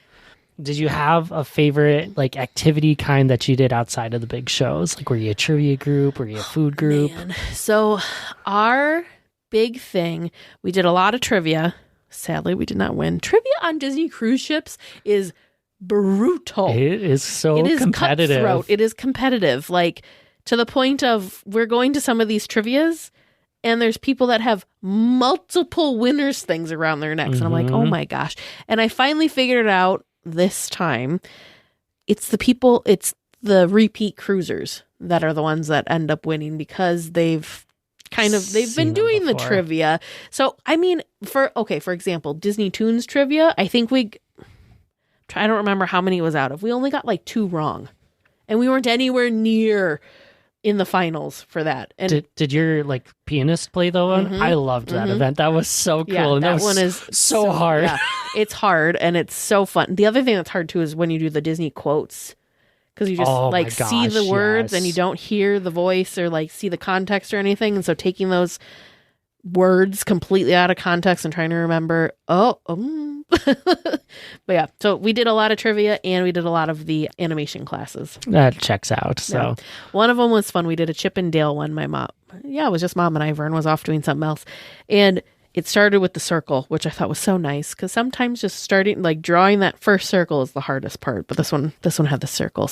Did you have a favorite activity kind that you did outside of the big shows? Were you a trivia group? Were you a food group? Man. So our big thing, we did a lot of trivia. Sadly, we did not win. Trivia on Disney cruise ships is brutal. It is so competitive. Cutthroat. It is competitive. To the point of we're going to some of these trivias And there's people that have multiple winners things around their necks. And I'm like, oh my gosh. And I finally figured it out this time. It's the repeat cruisers that are the ones that end up winning because they've been doing the trivia. So, I mean, for example, Disney Toons trivia, I think I don't remember how many it was out of. We only got like 2 wrong. And we weren't anywhere near in the finals for that. And did your like pianist play the one? I loved that event. That was so cool. Yeah, and that one is so hard. Yeah, it's hard and it's so fun. The other thing that's hard too is when you do the Disney quotes, because you just see the words and you don't hear the voice or like see the context or anything. And so taking those words completely out of context and trying to remember, but yeah, so we did a lot of trivia and we did a lot of the animation classes. That checks out. So yeah. One of them was fun. We did a Chip and Dale one. It was just mom and I. Vern was off doing something else. And it started with the circle, which I thought was so nice because sometimes just starting like drawing that first circle is the hardest part. But this one had the circle.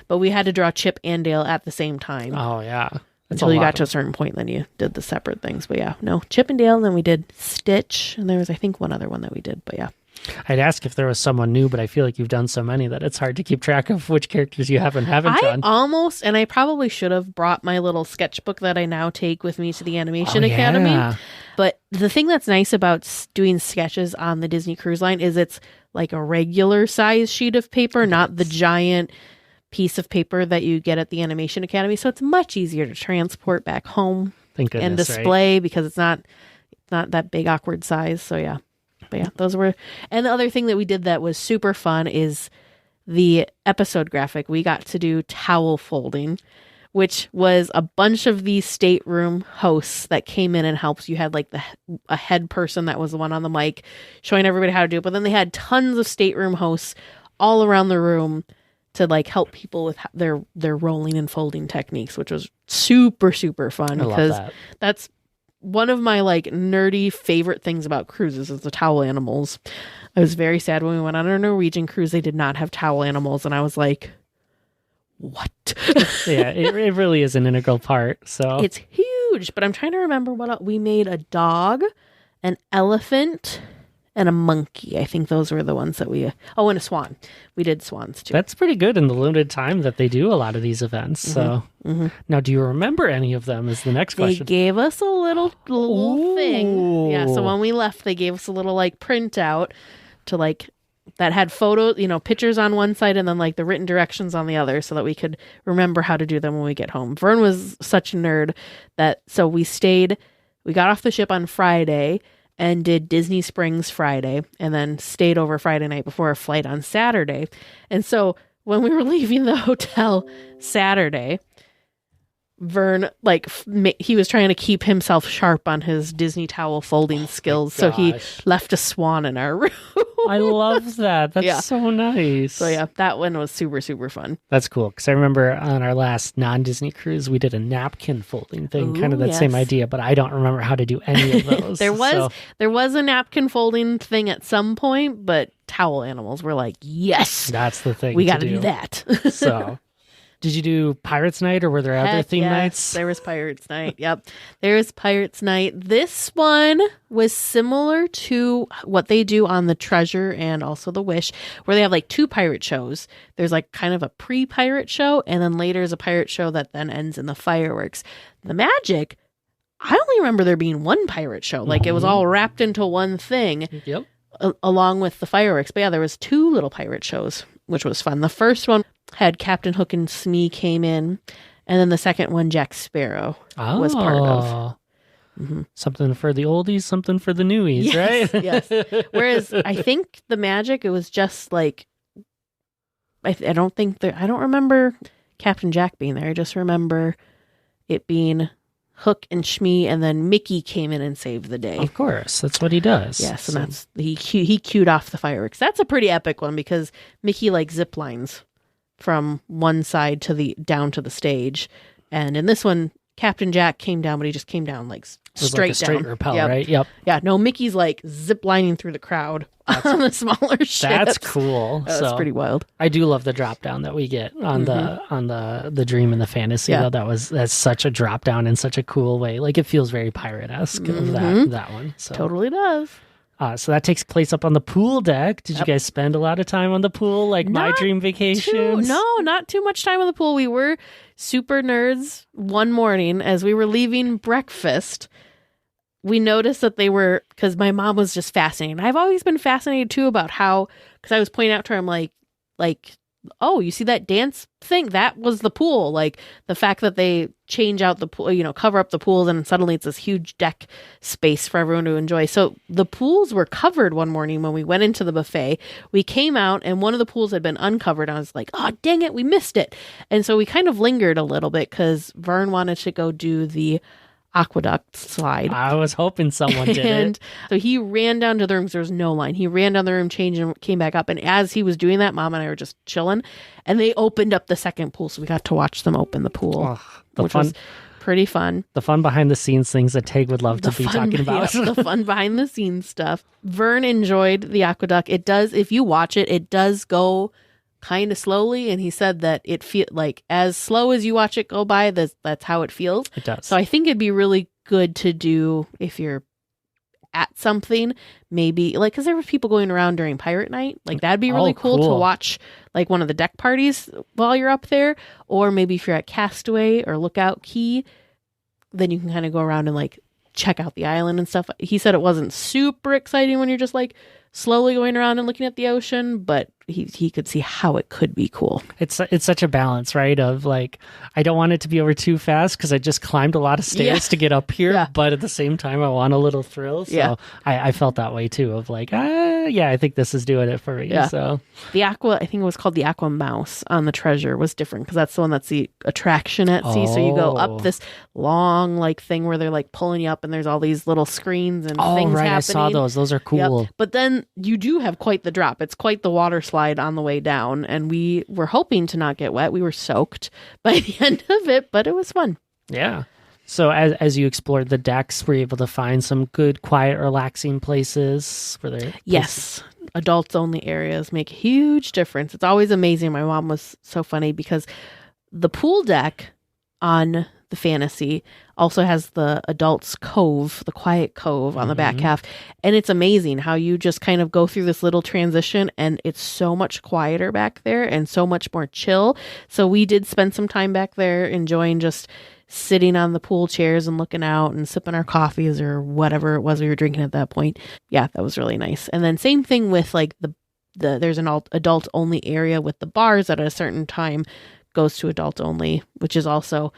But we had to draw Chip and Dale at the same time. Oh yeah. Until you got to a certain point, then you did the separate things. But yeah, no, Chip and Dale, and then we did Stitch, and there was, I think, one other one that we did. But yeah. I'd ask if there was someone new, but I feel like you've done so many that it's hard to keep track of which characters you have and haven't done. And I probably should have brought my little sketchbook that I now take with me to the Animation Academy. But the thing that's nice about doing sketches on the Disney Cruise Line is it's like a regular size sheet of paper, not the giant piece of paper that you get at the Animation Academy. So it's much easier to transport back home and display because it's not that big awkward size. So yeah. But yeah, those were, and the other thing that we did that was super fun is the episode graphic. We got to do towel folding, which was a bunch of these stateroom hosts that came in and helped. You had like a head person that was the one on the mic showing everybody how to do it. But then they had tons of stateroom hosts all around the room to like help people with their rolling and folding techniques, which was super, super fun because that's one of my like nerdy favorite things about cruises is the towel animals. I was very sad when we went on a Norwegian cruise. They did not have towel animals. And I was like, what? Yeah, it really is an integral part. So it's huge, but I'm trying to remember what we made. A dog, an elephant, and a monkey. I think those were the ones that and a swan. We did swans too. That's pretty good in the limited time that they do a lot of these events. So now, do you remember any of them is the next question. They gave us a little thing. Yeah, so when we left, they gave us a little like printout to like that had photos, pictures on one side and then like the written directions on the other so that we could remember how to do them when we get home. Vern was such a nerd so we got off the ship on Friday and did Disney Springs Friday and then stayed over Friday night before a flight on Saturday. And so when we were leaving the hotel Saturday, Vern, he was trying to keep himself sharp on his Disney towel folding skills. So he left a swan in our room. I love that. That's so nice. So yeah, that one was super, super fun. That's cool. Because I remember on our last non-Disney cruise, we did a napkin folding thing, kind of that same idea, but I don't remember how to do any of those. There was a napkin folding thing at some point, but towel animals were like, yes, that's the thing. We got to do that. So did you do Pirates Night or were there other theme nights? There was Pirates Night. Yep. There was Pirates Night. This one was similar to what they do on the Treasure and also the Wish, where they have like 2 pirate shows. There's like kind of a pre-pirate show, and then later is a pirate show that then ends in the fireworks. The Magic, I only remember there being one pirate show. Like it was all wrapped into one thing. Yep. Along with the fireworks. But yeah, there was 2 little pirate shows, which was fun. The first one had Captain Hook and Smee came in, and then the second one, Jack Sparrow was part of. Something for the oldies, something for the newies, right? Yes. Whereas I think the Magic, it was just like, I don't remember Captain Jack being there. I just remember it being Hook and Smee, and then Mickey came in and saved the day. Of course, that's what he does. Yes, and that's he cued off the fireworks. That's a pretty epic one because Mickey like zip lines from one side down to the stage, and in this one, Captain Jack came down, but he just came down like straight down. Rappel, right? Yep. Yeah. No, Mickey's like zip lining through the crowd on the smaller ships. That's cool. That's pretty wild. I do love the drop down that we get on the Dream and the Fantasy. Yeah. Though that's such a drop down in such a cool way. Like it feels very pirate-esque of that one. So. Totally does. So that takes place up on the pool deck. Did you guys spend a lot of time on the pool, like my dream vacations? No, not too much time on the pool. We were super nerds one morning as we were leaving breakfast. We noticed that they were, because my mom was just fascinated. I've always been fascinated too about how, because I was pointing out to her, I'm like, oh, you see that dance thing? That was the pool. Like the fact that they change out the pool, cover up the pools, and suddenly it's this huge deck space for everyone to enjoy. So the pools were covered one morning when we went into the buffet. We came out and one of the pools had been uncovered. I was like, oh, dang it, we missed it. And so we kind of lingered a little bit because Vern wanted to go do the aqueduct slide. I was hoping someone did And it. so he ran down to the room because there was no line. He ran down the room, changed, and came back up. And as he was doing that, Mom and I were just chilling. And they opened up the second pool, so we got to watch them open the pool, which was pretty fun. The fun behind the scenes things that Tag would love to be talking about. Yeah, the fun behind the scenes stuff. Vern enjoyed the aqueduct. It does, if you watch it, it does go kind of slowly, and he said that it feel like as slow as you watch it go by, that's how it feels. It does. So I think it'd be really good to do if you're at something, maybe like, because there were people going around during pirate night, like that'd be really cool to watch, like one of the deck parties while you're up there. Or maybe if you're at Castaway or Lookout Key, then you can kind of go around and like check out the island and stuff. He said it wasn't super exciting when you're just like slowly going around and looking at the ocean, but he could see how it could be cool. It's such a balance, right? Of like, I don't want it to be over too fast because I just climbed a lot of stairs to get up here, but at the same time, I want a little thrill. So I felt that way too, of like, I think this is doing it for me. Yeah. So the I think it was called the Aqua Mouse on the Treasure was different because that's the one that's the attraction at sea. So you go up this long like thing where they're like pulling you up and there's all these little screens and things happening. I saw those. Those are cool. Yep. But then you do have quite the drop. It's quite the water slide on the way down, and we were hoping to not get wet. We were soaked by the end of it, but it was fun. Yeah. So as you explored the decks, were you able to find some good, quiet, relaxing places? Were there? Yes. Adults only areas make a huge difference. It's always amazing. My mom was so funny because the pool deck on the Fantasy also has the adults cove, the quiet cove on the back half. And it's amazing how you just kind of go through this little transition and it's so much quieter back there and so much more chill. So we did spend some time back there enjoying just sitting on the pool chairs and looking out and sipping our coffees or whatever it was we were drinking at that point. Yeah, that was really nice. And then same thing with like there's an adult only area with the bars that at a certain time goes to adult only, which is also,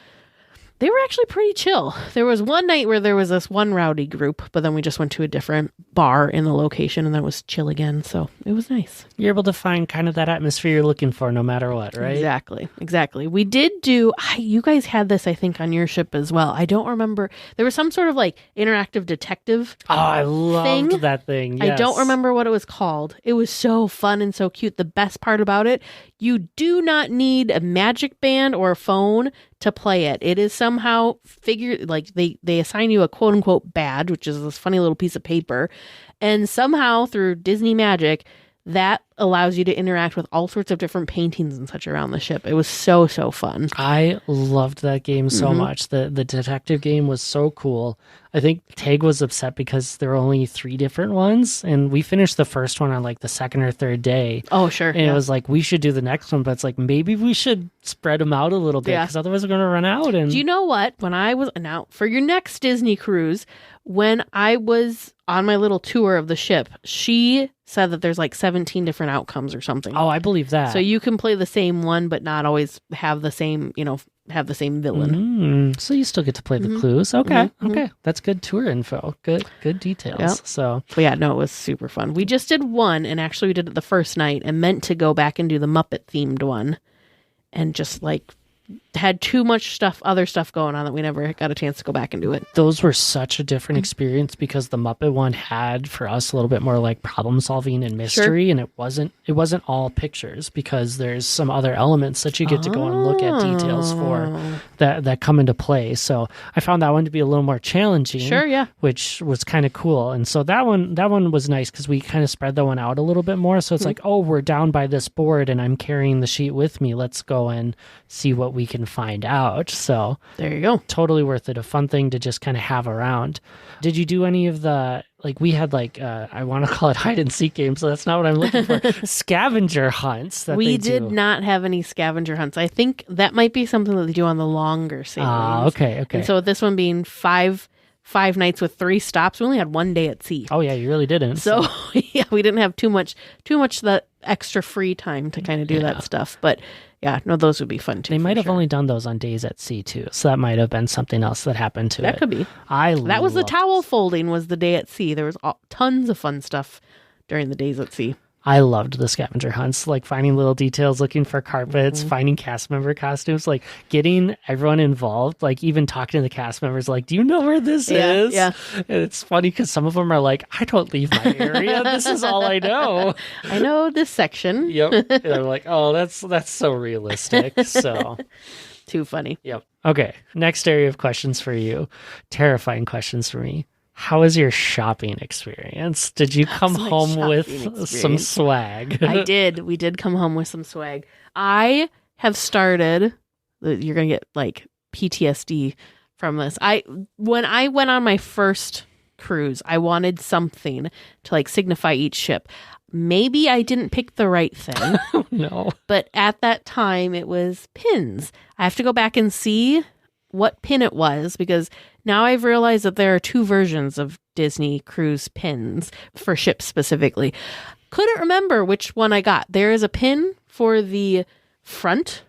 they were actually pretty chill. There was one night where there was this one rowdy group, but then we just went to a different bar in the location and then it was chill again. So it was nice. You're able to find kind of that atmosphere you're looking for no matter what, right? Exactly. We did do, you guys had this, I think, on your ship as well. I don't remember. There was some sort of like interactive detective I loved that thing. Yes. I don't remember what it was called. It was so fun and so cute. The best part about it, you do not need a magic band or a phone to play it. It is somehow like they assign you a quote unquote badge, which is this funny little piece of paper. And somehow through Disney magic, that allows you to interact with all sorts of different paintings and such around the ship. It was so fun. I loved that game so much. The detective game was so cool. I think Tag was upset because there were only 3 different ones, and we finished the first one on like the second or third day. Oh, sure. And it was like, we should do the next one, but it's like, maybe we should spread them out a little bit because otherwise we're going to run out. And do you know what? When I was, now for your next Disney cruise, when I was on my little tour of the ship, she said that there's like 17 different outcomes or something. Oh, I believe that. So you can play the same one, but not always have the same, have the same villain. So you still get to play the clues. Okay. Okay. That's good tour info. Good details. Yep. So, but yeah, no, it was super fun. We just did one, and actually we did it the first night and meant to go back and do the Muppet themed one and just like had too much other stuff going on that we never got a chance to go back and do it. Those were such a different experience because the Muppet one had for us a little bit more like problem solving and mystery, and it wasn't all pictures because there's some other elements that you get to go and look at details for that come into play. So I found that one to be a little more challenging. Sure, yeah. Which was kind of cool. And so that one was nice because we kind of spread that one out a little bit more. So it's like, oh, we're down by this board and I'm carrying the sheet with me. Let's go and see what we can find out. So there you go. Totally worth it. A fun thing to just kind of have around. Did you do any of the, like we had like, I want to call it hide and seek games, so that's not what I'm looking for. Scavenger hunts. We did not have any scavenger hunts. I think that might be something that they do on the longer sailings. Okay. And so with this one being five nights with 3 stops, we only had 1 day at sea. Oh yeah, you really didn't. So yeah, we didn't have too much that extra free time to kind of do that stuff. But yeah, no, those would be fun too. They might have only done those on days at sea too, so that might have been something else that happened to it. That could be. That was the towel folding was the day at sea. There was tons of fun stuff during the days at sea. I loved the scavenger hunts, like finding little details, looking for carpets, finding cast member costumes, like getting everyone involved, like even talking to the cast members, like, do you know where this is? Yeah. And it's funny because some of them are like, I don't leave my area. This is all I know. I know this section. Yep. And they're like, oh, that's so realistic. So too funny. Yep. Okay. Next area of questions for you. Terrifying questions for me. How was your shopping experience? Did you come home with some swag? I did. We did come home with some swag. I have started, you're going to get like PTSD from this. When I went on my first cruise, I wanted something to like signify each ship. Maybe I didn't pick the right thing. No. But at that time, it was pins. I have to go back and see what pin it was because now I've realized that there are 2 versions of Disney cruise pins for ships specifically. Couldn't remember which one I got. There is a pin for the front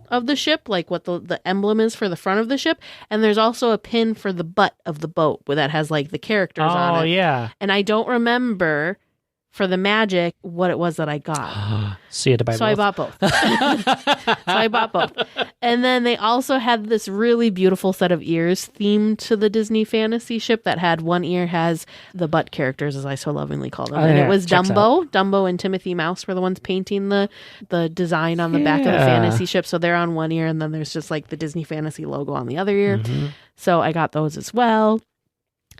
of the ship, like what the emblem is for the front of the ship, and there's also a pin for the butt of the boat where that has like the characters on it. Oh, yeah. And I don't remember for the magic what it was that I got. So you had to buy both. I bought both. And then they also had this really beautiful set of ears themed to the Disney fantasy ship that had one ear has the butt characters, as I so lovingly call them. And it was Dumbo. Dumbo and Timothy Mouse were the ones painting the design on the back of the fantasy ship. So they're on one ear, and then there's just like the Disney fantasy logo on the other ear. Mm-hmm. So I got those as well.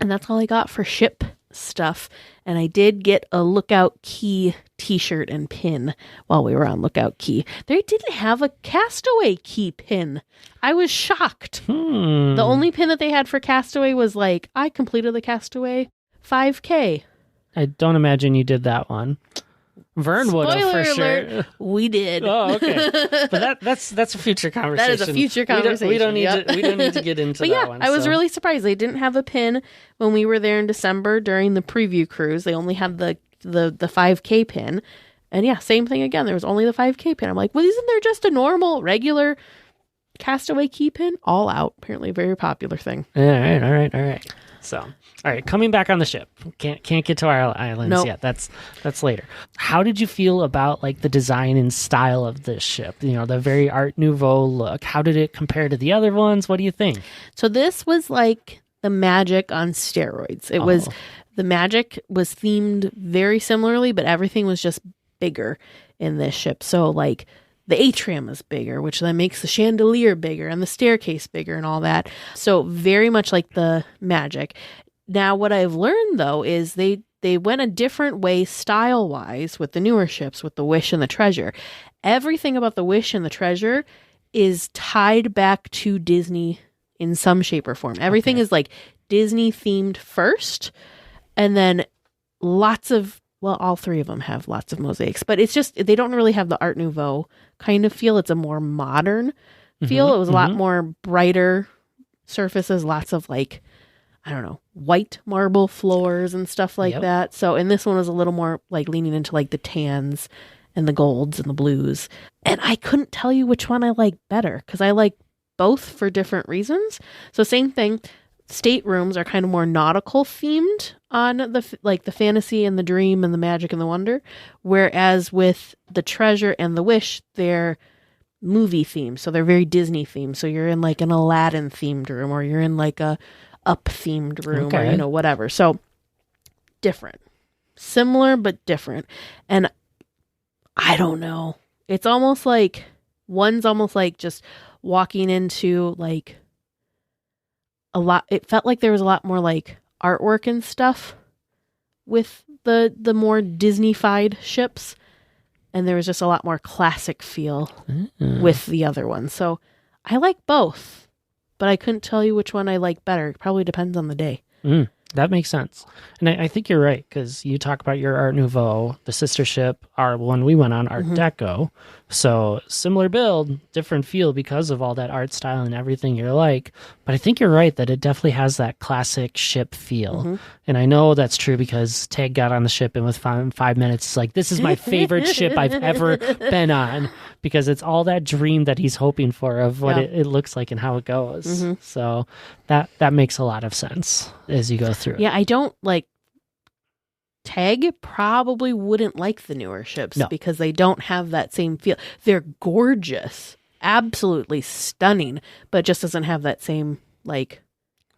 And that's all I got for ship stuff. And I did get a Lookout Key t-shirt and pin while we were on Lookout Key. They didn't have a Castaway Key pin. I was shocked. The only pin that they had for Castaway was like, I completed the Castaway 5K. I don't imagine you did that one. Vern would have for alert, sure. We did. Oh, okay. But that's a future conversation. That is a future conversation. We don't need to get into but that one. I was really surprised. They didn't have a pin when we were there in December during the preview cruise. They only had the 5K pin. And yeah, same thing again. There was only the 5K pin. I'm like, well, isn't there just a normal, regular Castaway Key pin? All out. Apparently a very popular thing. All right. So, all right, coming back on the ship. Can't get to our islands yet. That's later. How did you feel about like the design and style of this ship? You know, the very Art Nouveau look. How did it compare to the other ones? What do you think? So this was like the Magic on steroids. It was the Magic was themed very similarly, but everything was just bigger in this ship. So like the atrium is bigger, which then makes the chandelier bigger and the staircase bigger and all that. So very much like the Magic. Now, what I've learned, though, is they went a different way style-wise with the newer ships, with the Wish and the Treasure. Everything about the Wish and the Treasure is tied back to Disney in some shape or form. Everything is like Disney-themed first, and then all 3 of them have lots of mosaics, but it's just, they don't really have the Art Nouveau kind of feel. It's a more modern feel. It was a lot more brighter surfaces, lots of like, I don't know, white marble floors and stuff like that. So, and this one was a little more like leaning into like the tans and the golds and the blues. And I couldn't tell you which one I like better because I like both for different reasons. So same thing. Staterooms are kind of more nautical themed on the fantasy and the dream and the magic and the wonder, whereas with the Treasure and the Wish, they're movie themed. So they're very Disney themed. So you're in like an Aladdin themed room, or you're in like a Up themed room, or, you know, whatever. So different. Similar, but different. And I don't know. It's almost like, one's almost like just walking into like a lot. It felt like there was a lot more like artwork and stuff with the more Disney-fied ships. And there was just a lot more classic feel with the other one. So I like both, but I couldn't tell you which one I like better. It probably depends on the day. That makes sense. And I think you're right, because you talk about your Art Nouveau, the sister ship, our one we went on, Art Deco. So similar build, different feel because of all that art style and everything you're like. But I think you're right that it definitely has that classic ship feel. And I know that's true because Tag got on the ship and within 5 minutes, it's like, this is my favorite ship I've ever been on, because it's all that dream that he's hoping for of what it looks like and how it goes. So that makes a lot of sense as you go through it. Yeah, I don't like, Tag probably wouldn't like the newer ships because they don't have that same feel. They're gorgeous, absolutely stunning, but it just doesn't have that same like.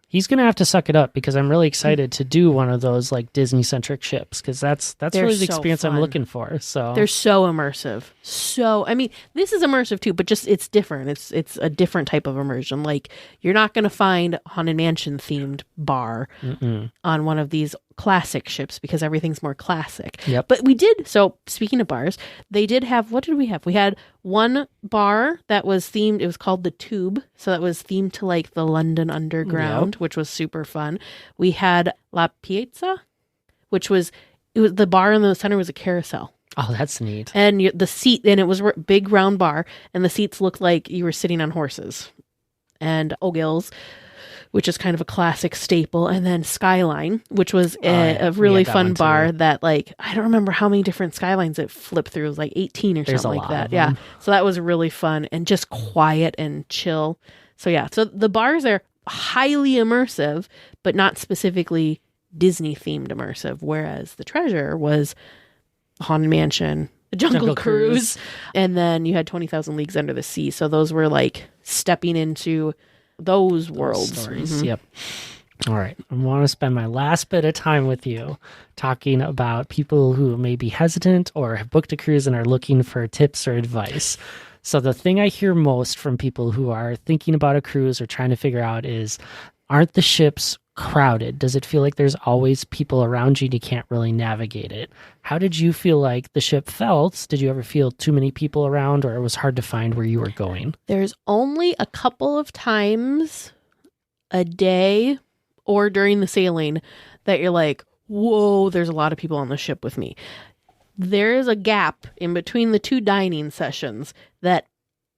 He's going to have to suck it up, because I'm really excited to do one of those like Disney-centric ships, because that's really the experience I'm looking for. So they're so immersive. So, I mean, this is immersive too, but just it's different. It's a different type of immersion. Like, you're not going to find Haunted Mansion themed bar on one of these classic ships, because everything's more classic. But we did, so speaking of bars, they did have, what did we have? We had one bar that was themed, it was called the Tube, so that was themed to like the London Underground, which was super fun. We had La Piazza, which was, it was the bar in the center was a carousel. Oh, that's neat. And the seat, and it was a big round bar, and the seats looked like you were sitting on horses. And O'Gill's, which is kind of a classic staple, and then Skyline, which was a really fun bar that, like, I don't remember how many different Skylines it flipped through. It was like 18 or something like that. Yeah. So that was really fun and just quiet and chill. So yeah, so the bars are highly immersive, but not specifically Disney themed immersive, whereas the Treasure was Haunted Mansion, the Jungle Cruise, and then you had 20,000 Leagues Under the Sea. So those were like stepping into those worlds. Stories. Yep. All right. I want to spend my last bit of time with you talking about people who may be hesitant or have booked a cruise and are looking for tips or advice. So the thing I hear most from people who are thinking about a cruise or trying to figure out is, aren't the ships crowded? Does it feel like there's always people around you and you can't really navigate it? How did you feel like the ship felt? Did you ever feel too many people around, or it was hard to find where you were going? There's only a couple of times a day or during the sailing that you're like, whoa, there's a lot of people on the ship with me. There is a gap in between the two dining sessions that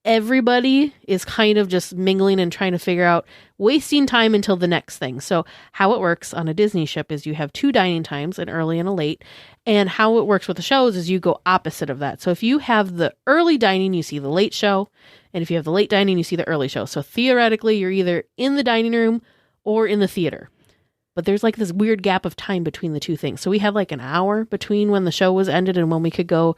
everybody is kind of just mingling and trying to figure out, wasting time until the next thing. So how it works on a Disney ship is you have two dining times, an early and a late. And how it works with the shows is you go opposite of that. So if you have the early dining, you see the late show. And if you have the late dining, you see the early show. So theoretically, you're either in the dining room or in the theater. But there's like this weird gap of time between the two things. So we had like an hour between when the show was ended and when we could go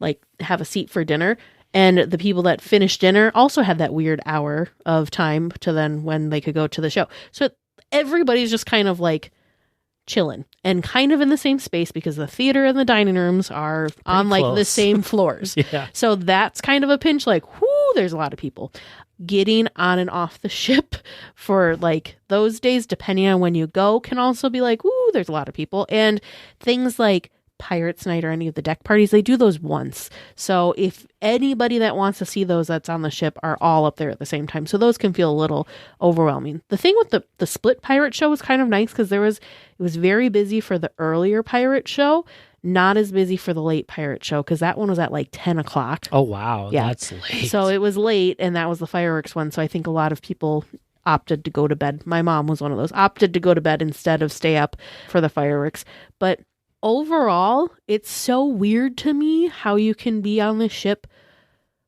like have a seat for dinner. And the people that finished dinner also had that weird hour of time to then when they could go to the show. So everybody's just kind of like chilling and kind of in the same space, because the theater and the dining rooms are on like the same floors. So that's kind of a pinch, like, whoo, there's a lot of people. Getting on and off the ship for like those days, depending on when you go, can also be like, whoo, there's a lot of people. And things like Pirates Night or any of the deck parties, they do those once. So if anybody that wants to see those that's on the ship are all up there at the same time. So those can feel a little overwhelming. The thing with the split pirate show was kind of nice, because it was very busy for the earlier pirate show, not as busy for the late pirate show, because that one was at like 10 o'clock. Oh, wow. Yeah. That's late. So it was late, and that was the fireworks one. So I think a lot of people opted to go to bed. My mom was one of those, opted to go to bed instead of stay up for the fireworks. But overall, it's so weird to me how you can be on this ship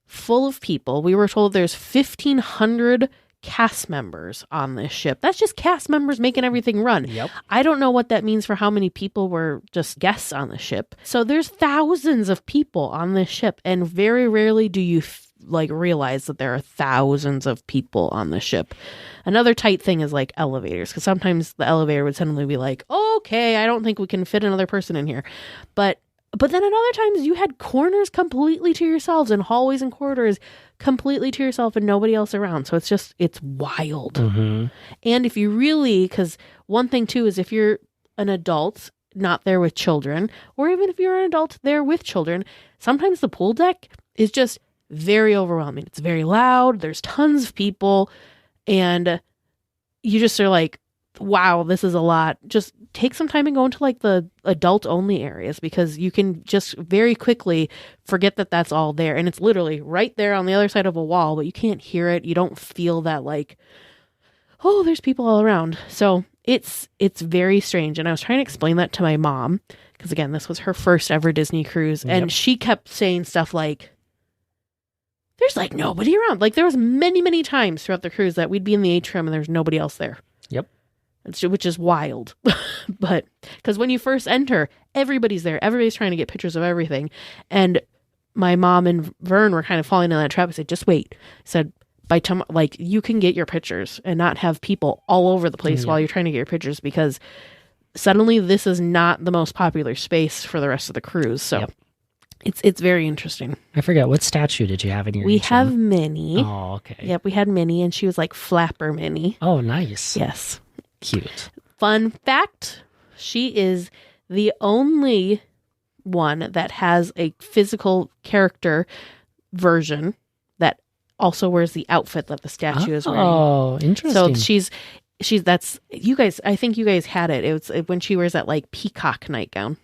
full of people. We were told there's 1,500 cast members on this ship. That's just cast members making everything run. Yep. I don't know what that means for how many people were just guests on the ship. So there's thousands of people on this ship, and very rarely do you like realize that there are thousands of people on the ship. Another tight thing is like elevators, because sometimes the elevator would suddenly be like, okay, I don't think we can fit another person in here. But then at other times you had corners completely to yourselves and hallways and corridors completely to yourself and nobody else around. So it's wild. Mm-hmm. And if you really, because one thing too is if you're an adult not there with children, or even if you're an adult there with children, sometimes the pool deck is just very overwhelming. It's very loud. There's tons of people. And you just are like, wow, this is a lot. Just take some time and go into like the adult only areas, because you can just very quickly forget that that's all there. And it's literally right there on the other side of a wall, but you can't hear it. You don't feel that like, oh, there's people all around. So it's very strange. And I was trying to explain that to my mom, because again, this was her first ever Disney cruise. Yep. And she kept saying stuff like, there's like nobody around. Like there was many, many times throughout the cruise that we'd be in the atrium and there's nobody else there. Yep. Which is wild. But because when you first enter, everybody's there. Everybody's trying to get pictures of everything. And my mom and Vern were kind of falling in that trap. I said, just wait. I said, by tomorrow, like you can get your pictures and not have people all over the place while you're trying to get your pictures, because suddenly this is not the most popular space for the rest of the cruise. So it's very interesting. I forget, what statue did you have in your We atrium? have Minnie. Oh, okay. Yep, we had Minnie, and she was like Flapper Minnie. Oh, nice. Yes. Cute. Fun fact, she is the only one that has a physical character version that also wears the outfit that the statue is wearing. Oh, interesting. So she's that's you guys. I think you guys had it. It was when she wears that like peacock nightgown.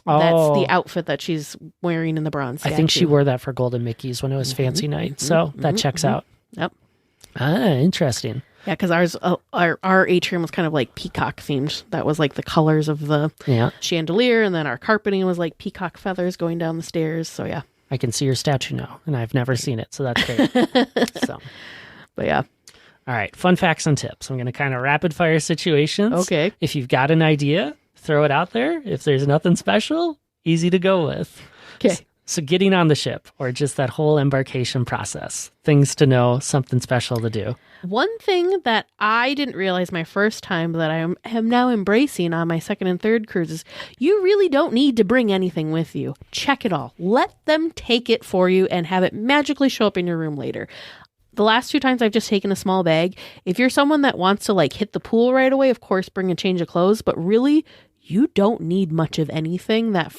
That's the outfit that she's wearing in the bronze statue. I think she wore that for Golden Mickey's when it was fancy night. So that checks out. Yep. Ah, interesting. Yeah, because our atrium was kind of like peacock themed. That was like the colors of the chandelier, and then our carpeting was like peacock feathers going down the stairs. So yeah, I can see your statue now, and I've never seen it, so that's great. So, but yeah. All right, fun facts and tips. I'm going to kind of rapid fire situations. Okay. If you've got an idea, throw it out there. If there's nothing special, easy to go with. Okay. So getting on the ship, or just that whole embarkation process, things to know, something special to do. One thing that I didn't realize my first time that I am now embracing on my second and third cruises, you really don't need to bring anything with you. Check it all. Let them take it for you and have it magically show up in your room later. The last 2 times I've just taken a small bag. If you're someone that wants to like hit the pool right away, of course, bring a change of clothes. But really, you don't need much of anything that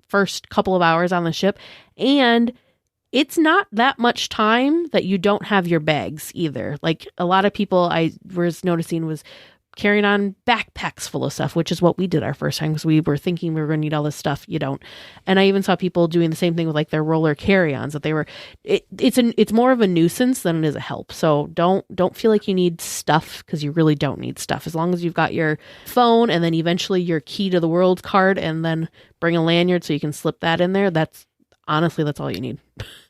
first couple of hours on the ship. And it's not that much time that you don't have your bags either. Like a lot of people I was noticing was carrying on backpacks full of stuff, which is what we did our first time, because we were thinking we were going to need all this stuff. You don't. And I even saw people doing the same thing with like their roller carry-ons, that they were, it's more of a nuisance than it is a help. So don't feel like you need stuff, because you really don't need stuff. As long as you've got your phone and then eventually your key to the world card, and then bring a lanyard so you can slip that in there. That's all you need.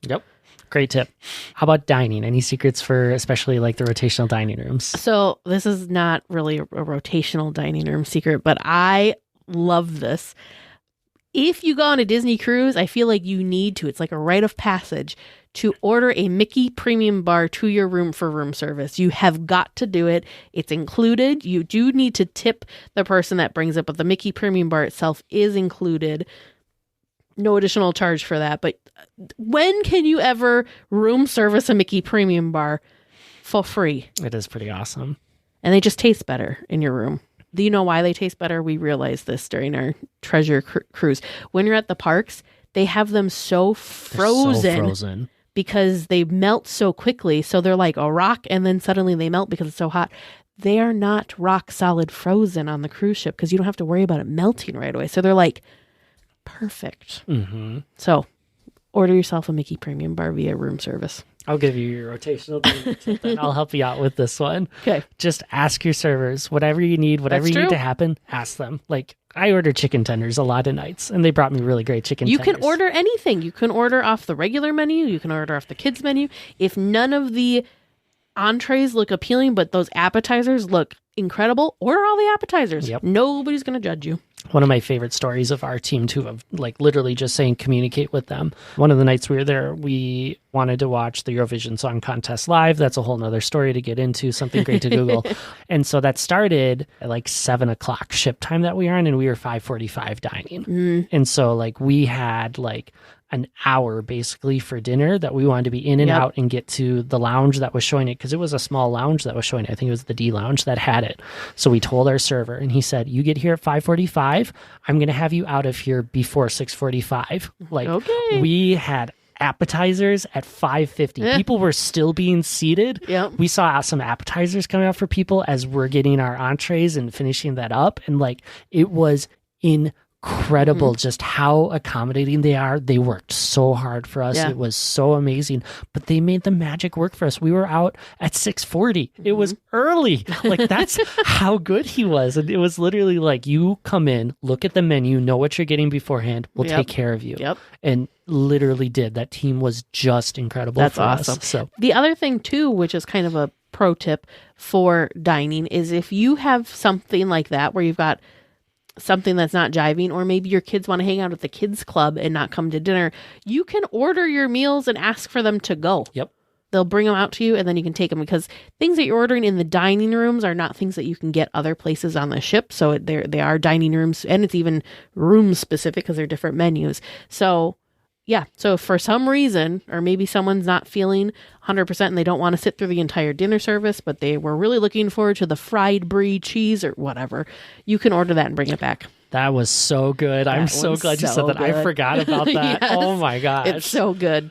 Yep. Great tip. How about dining? Any secrets for especially like the rotational dining rooms? So this is not really a rotational dining room secret, but I love this. If you go on a Disney cruise, I feel like you need to. It's like a rite of passage to order a Mickey premium bar to your room for room service. You have got to do it. It's included. You do need to tip the person that brings it, but the Mickey premium bar itself is included. No additional charge for that. But when can you ever room service a Mickey premium bar for free? It is pretty awesome. And they just taste better in your room. Do you know why they taste better? We realized this during our treasure cruise. When you're at the parks, they have them so frozen because they melt so quickly. So they're like a rock, and then suddenly they melt because it's so hot. They are not rock solid frozen on the cruise ship, because you don't have to worry about it melting right away. So they're like perfect. Mm-hmm. So order yourself a Mickey premium bar via room service. I'll give you your rotational dining tip, and I'll help you out with this one. Okay. Just ask your servers whatever you need, whatever you need to happen, ask them. Like I order chicken tenders a lot of nights, and they brought me really great chicken tenders. You can order anything. You can order off the regular menu. You can order off the kids menu. If none of the entrees look appealing, but those appetizers look incredible. Order all the appetizers. Yep. Nobody's going to judge you. One of my favorite stories of our team too, of like literally just saying communicate with them. One of the nights we were there, we wanted to watch the Eurovision Song Contest live. That's a whole nother story to get into, something great to Google. And so that started at like 7:00 ship time that we were on, and we were 5:45 dining. And so like we had like an hour basically for dinner that we wanted to be in and out and get to the lounge that was showing it, because it was a small lounge that was showing it. I think it was the D lounge that had it. So we told our server, and he said, you get here at 5:45, I'm going to have you out of here before 6:45. Like, we had appetizers at 5:50. People were still being seated. We saw some appetizers coming out for people as we're getting our entrees and finishing that up. And like, it was incredible just how accommodating they are. They worked so hard for us. It was so amazing, but they made the magic work for us. We were out at 6:40. It was early. Like, that's how good he was. And it was literally like, you come in, look at the menu, know what you're getting beforehand. We'll take care of you. And literally did. That team was just incredible. That's awesome. So the other thing too, which is kind of a pro tip for dining, is if you have something like that where you've got something that's not jiving, or maybe your kids want to hang out at the kids club and not come to dinner, you can order your meals and ask for them to go. They'll bring them out to you, and then you can take them, because things that you're ordering in the dining rooms are not things that you can get other places on the ship. So they are dining rooms, and it's even room specific because they're different menus. So so if for some reason, or maybe someone's not feeling 100% and they don't want to sit through the entire dinner service, but they were really looking forward to the fried brie cheese or whatever, you can order that and bring it back. That was so good. I'm so glad you said that. I forgot about that. Oh my gosh. It's so good.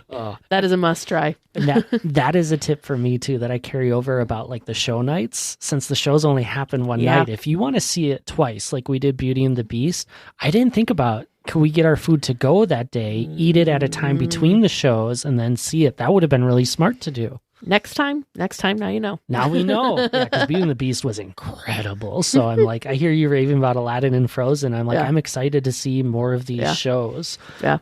That is a must try. And that is a tip for me too that I carry over about like the show nights. Since the shows only happen one night, if you want to see it twice, like we did Beauty and the Beast, I didn't think about, could we get our food to go that day, eat it at a time between the shows, and then see it? That would have been really smart to do. Next time, now you know. Now we know. Yeah, because Beauty and the Beast was incredible. So I'm like, I hear you raving about Aladdin and Frozen. I'm like, I'm excited to see more of these shows.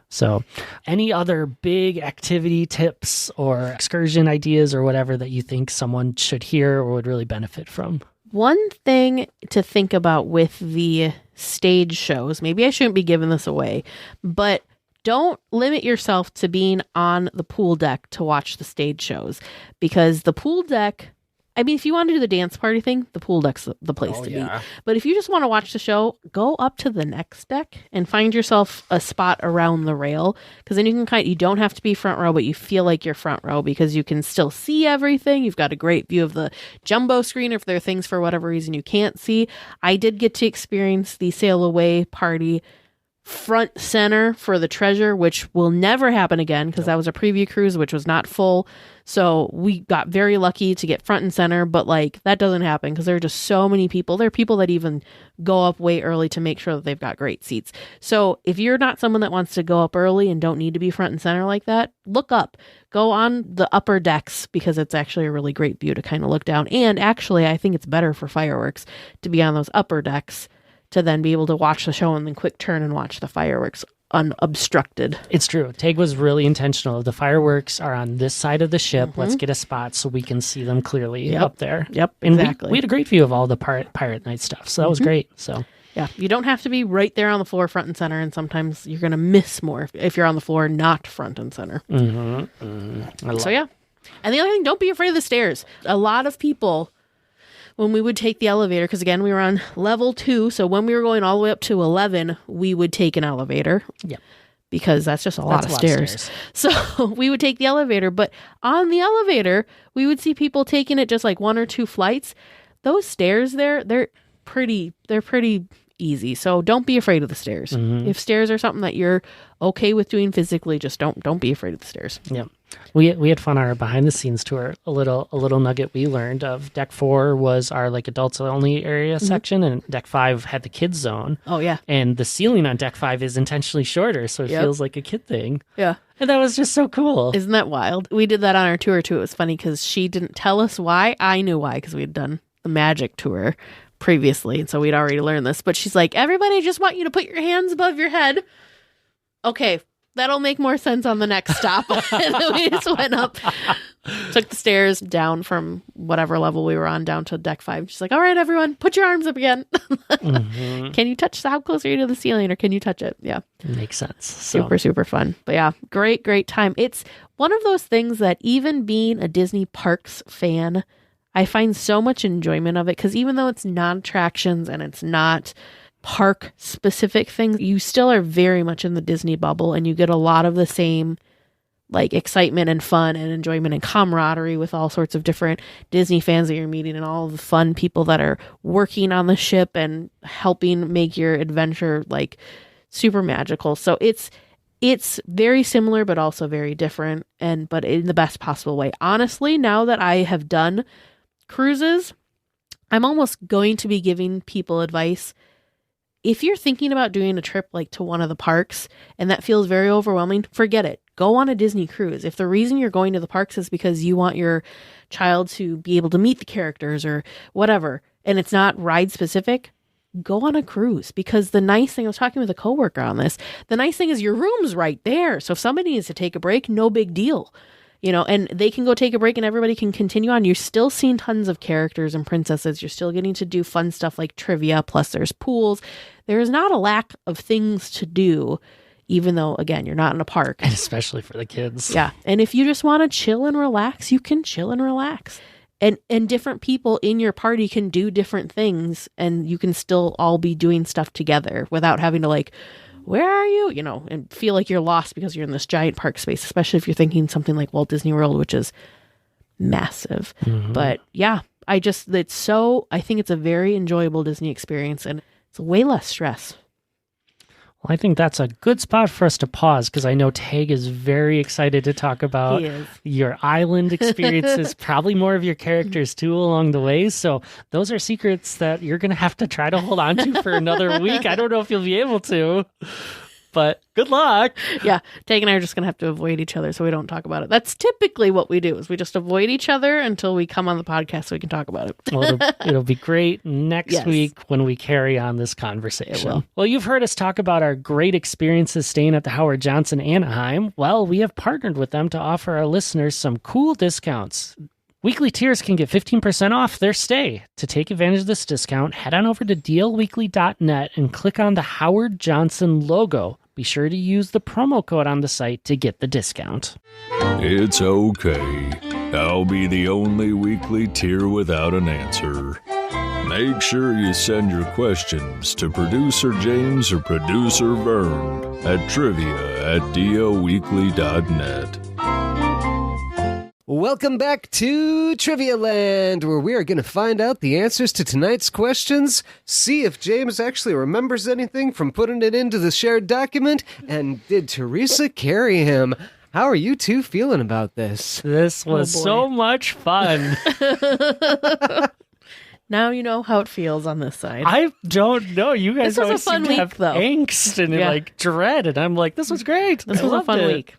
So any other big activity tips or excursion ideas or whatever that you think someone should hear or would really benefit from? One thing to think about with the stage shows, maybe I shouldn't be giving this away, but don't limit yourself to being on the pool deck to watch the stage shows, because the pool deck, I mean, if you want to do the dance party thing, the pool deck's the place to be. But if you just want to watch the show, go up to the next deck and find yourself a spot around the rail, because then you don't have to be front row, but you feel like you're front row because you can still see everything. You've got a great view of the jumbo screen if there are things for whatever reason you can't see. I did get to experience the Sail Away party front center for the Treasure, which will never happen again because that was a preview cruise, which was not full. So we got very lucky to get front and center, but like that doesn't happen because there are just so many people. There are people that even go up way early to make sure that they've got great seats. So if you're not someone that wants to go up early and don't need to be front and center like that, look up. Go on the upper decks because it's actually a really great view to kind of look down. And actually, I think it's better for fireworks to be on those upper decks to then be able to watch the show and then quick turn and watch the fireworks unobstructed. It's true. Teg was really intentional. The fireworks are on this side of the ship. Let's get a spot so we can see them clearly up there. And we had a great view of all the Pirate Night stuff. So that was great. So yeah, you don't have to be right there on the floor front and center, and sometimes you're going to miss more if you're on the floor not front and center. So yeah. And the other thing, don't be afraid of the stairs. A lot of people, when we would take the elevator, because again, we were on level 2. So when we were going all the way up to 11, we would take an elevator. Yep. Because that's just a lot of stairs. So we would take the elevator. But on the elevator, we would see people taking it just like 1 or 2 flights. Those stairs there, they're pretty easy. So don't be afraid of the stairs. If stairs are something that you're okay with doing physically, just don't be afraid of the stairs. Yep. We had fun on our behind the scenes tour. A little nugget we learned of deck 4 was our like adults only area section, and deck 5 had the kids zone. Oh yeah. And the ceiling on deck 5 is intentionally shorter, so it feels like a kid thing. Yeah. And that was just so cool. Isn't that wild? We did that on our tour too. It was funny because she didn't tell us why. I knew why because we had done the magic tour previously, and so we'd already learned this. But she's like, everybody just want you to put your hands above your head. Okay, that'll make more sense on the next stop. And then we just went up, took the stairs down from whatever level we were on down to deck 5. She's like, all right, everyone, put your arms up again. Can you touch, how close are you to the ceiling, or can you touch it? Yeah. Makes sense. Super, super fun. But yeah, great, great time. It's one of those things that even being a Disney Parks fan, I find so much enjoyment of it, because even though it's not attractions and it's not park specific things, you still are very much in the Disney bubble, and you get a lot of the same like excitement and fun and enjoyment and camaraderie with all sorts of different Disney fans that you're meeting, and all of the fun people that are working on the ship and helping make your adventure like super magical. So it's very similar, but also very different, but in the best possible way. Honestly, now that I have done cruises, I'm almost going to be giving people advice. If you're thinking about doing a trip like to one of the parks and that feels very overwhelming, forget it. Go on a Disney cruise. If the reason you're going to the parks is because you want your child to be able to meet the characters or whatever, and it's not ride specific, go on a cruise. Because the nice thing, I was talking with a coworker on this, the nice thing is your room's right there. So if somebody needs to take a break, no big deal. And they can go take a break and everybody can continue on. You're still seeing tons of characters and princesses. You're still getting to do fun stuff like trivia, plus there's pools. There is not a lack of things to do, even though, again, you're not in a park. And especially for the kids. Yeah. And if you just want to chill and relax, you can chill and relax. And different people in your party can do different things, and you can still all be doing stuff together without having to like, where are you? And feel like you're lost because you're in this giant park space, especially if you're thinking something like Walt Disney World, which is massive. Mm-hmm. But yeah, I think it's a very enjoyable Disney experience, and it's way less stress. Well, I think that's a good spot for us to pause, because I know Tag is very excited to talk about your island experiences, probably more of your characters too along the way. So those are secrets that you're going to have to try to hold on to for another week. I don't know if you'll be able to, but good luck. Yeah, Tag and I are just going to have to avoid each other so we don't talk about it. That's typically what we do, is we just avoid each other until we come on the podcast so we can talk about it. Well, it'll be great next week when we carry on this conversation. Well, you've heard us talk about our great experiences staying at the Howard Johnson Anaheim. Well, we have partnered with them to offer our listeners some cool discounts. Weekly tiers can get 15% off their stay. To take advantage of this discount, head on over to DLWeekly.net and click on the Howard Johnson logo. Be sure to use the promo code on the site to get the discount. It's okay. I'll be the only weekly tier without an answer. Make sure you send your questions to Producer James or Producer Vern at trivia@DLWeekly.net. Welcome back to Trivia Land, where we are going to find out the answers to tonight's questions, see if James actually remembers anything from putting it into the shared document, and did Teresa carry him? How are you two feeling about this? This was so much fun. Now you know how it feels on this side. I don't know. You guys this was always a fun seem week, to have though. angst and like dread, and I'm like, this was great. This was a fun week.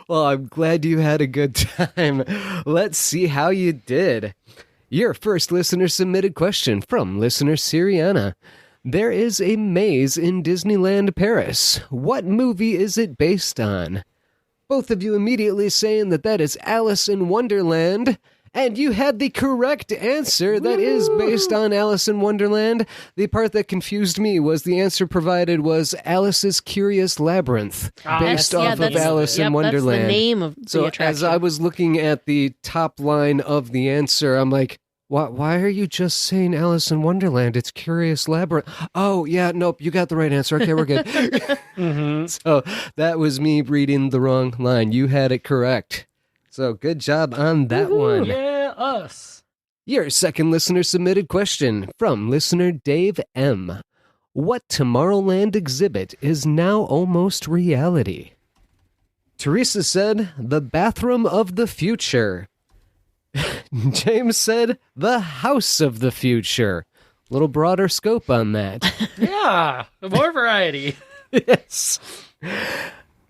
Well, I'm glad you had a good time. Let's see how you did. Your first listener-submitted question from listener Siriana. There is a maze in Disneyland Paris. What movie is it based on? Both of you immediately saying that is Alice in Wonderland. And you had the correct answer. That is based on Alice in Wonderland. The part that confused me was the answer provided was Alice's Curious Labyrinth, based off of Alice in Wonderland. That's the name of the attraction. As I was looking at the top line of the answer, I'm like, why are you just saying Alice in Wonderland? It's Curious Labyrinth. Oh, yeah, nope, you got the right answer. Okay, we're good. Mm-hmm. So that was me reading the wrong line. You had it correct. So good job on that one. Yeah, us. Your second listener-submitted question from listener Dave M. What Tomorrowland exhibit is now almost reality? Teresa said, the Bathroom of the Future. James said, the House of the Future. A little broader scope on that. Yeah, more variety. Yes.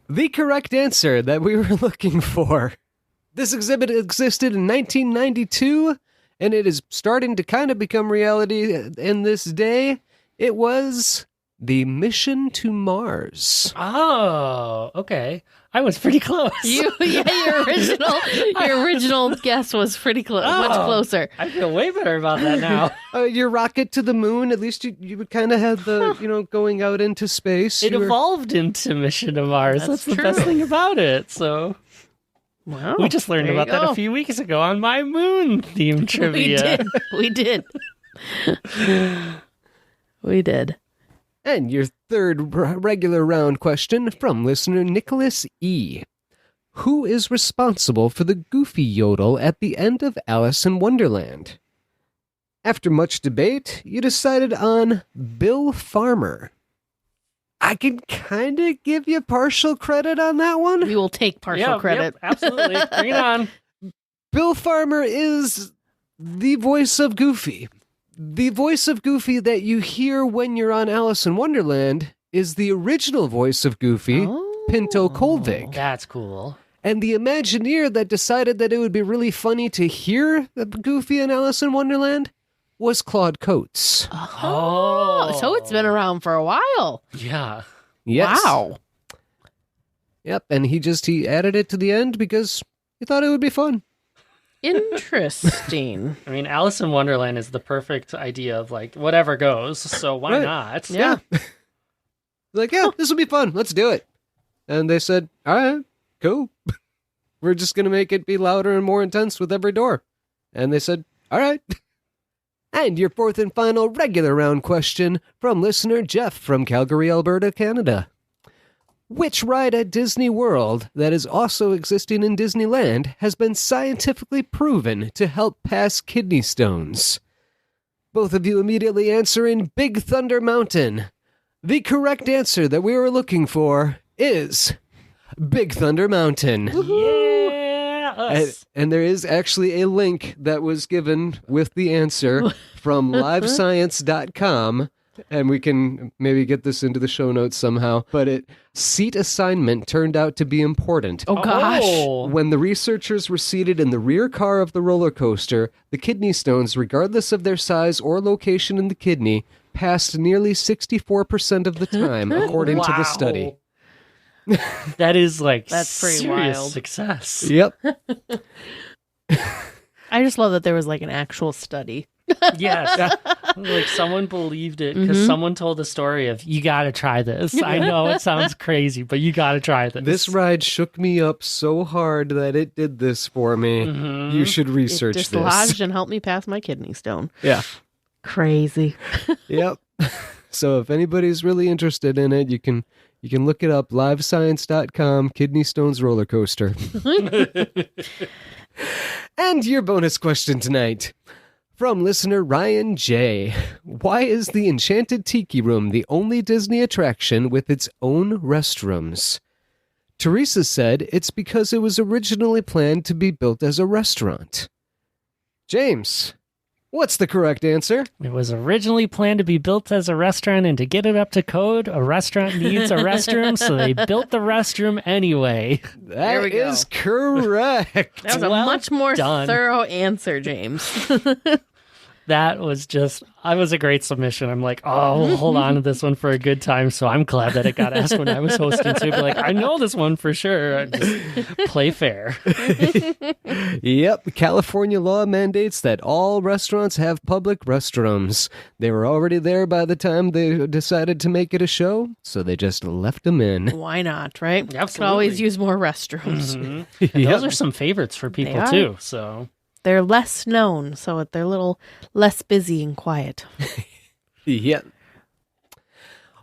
The correct answer that we were looking for. This exhibit existed in 1992, and it is starting to kind of become reality in this day. It was The mission to Mars. Oh, okay. I was pretty close. Your original guess was pretty close, much closer. I feel way better about that now. Your rocket to the moon, at least you kind of had the, going out into space. It evolved into Mission to Mars. That's the best thing about it. So wow, we just learned about that a few weeks ago on my moon-themed trivia. We did. We did. And your third regular round question from listener Nicholas E. Who is responsible for the goofy yodel at the end of Alice in Wonderland? After much debate, you decided on Bill Farmer. I can kind of give you partial credit on that one. We will take partial credit. Yep, absolutely. Bring it on. Bill Farmer is the voice of Goofy. The voice of Goofy that you hear when you're on Alice in Wonderland is the original voice of Goofy, Pinto Colvig. That's cool. And the Imagineer that decided that it would be really funny to hear Goofy in Alice in Wonderland was Claude Coates. Oh, so it's been around for a while. Yeah. Yes. Wow. Yep, and he added it to the end because he thought it would be fun. Interesting. I mean, Alice in Wonderland is the perfect idea of like whatever goes, so why not? Yeah. Like, this will be fun. Let's do it. And they said, all right, cool. We're just going to make it be louder and more intense with every door. And they said, all right. And your fourth and final regular round question from listener Jeff from Calgary, Alberta, Canada. Which ride at Disney World that is also existing in Disneyland has been scientifically proven to help pass kidney stones? Both of you immediately answering Big Thunder Mountain. The correct answer that we were looking for is Big Thunder Mountain. Yeah, us. And there is actually a link that was given with the answer from livescience.com. And we can maybe get this into the show notes somehow. But seat assignment turned out to be important. Oh, gosh. When the researchers were seated in the rear car of the roller coaster, the kidney stones, regardless of their size or location in the kidney, passed nearly 64% of the time, according to the study. That is like That's pretty serious wild. success. Yep. I just love that there was like an actual study. Yes. Like someone believed it because someone told the story of, you got to try this. I know it sounds crazy, but you got to try this. This ride shook me up so hard that it did this for me. You should research It this. dislodged and helped me pass my kidney stone. Yeah. Crazy. Yep. So if anybody's really interested in it, you can look it up, livescience.com, kidney stones roller coaster. And your bonus question tonight. From listener Ryan J. Why is the Enchanted Tiki Room the only Disney attraction with its own restrooms? Teresa said it's because it was originally planned to be built as a restaurant. James, what's the correct answer? It was originally planned to be built as a restaurant, and to get it up to code, a restaurant needs a restroom, so they built the restroom anyway. That we go. is correct. That was a Well much more done. thorough answer, James. That was a great submission. I'm like, we'll hold on to this one for a good time. So I'm glad that it got asked when I was hosting too. Be like, I know this one for sure. Just play fair. Yep, California law mandates that all restaurants have public restrooms. They were already there by the time they decided to make it a show, so they just left them in. Why not, right? Absolutely. Could always use more restrooms. Mm-hmm. And those are some favorites for people They are. too. So They're less known, so they're a little less busy and quiet. Yep.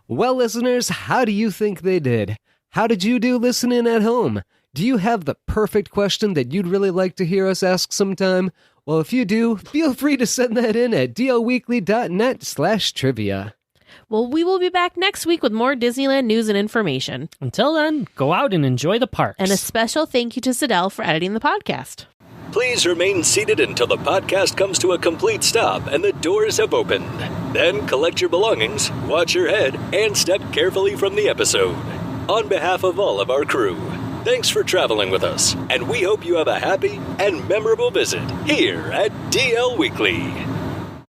Well, listeners, how do you think they did? How did you do listening at home? Do you have the perfect question that you'd really like to hear us ask sometime? Well, if you do, feel free to send that in at dlweekly.net/trivia. Well, we will be back next week with more Disneyland news and information. until then, go out and enjoy the parks. And a special thank you to Sidel for editing the podcast. Please remain seated until the podcast comes to a complete stop and the doors have opened. Then collect your belongings, watch your head, and step carefully from the episode. On behalf of all of our crew, thanks for traveling with us, and we hope you have a happy and memorable visit here at DL Weekly.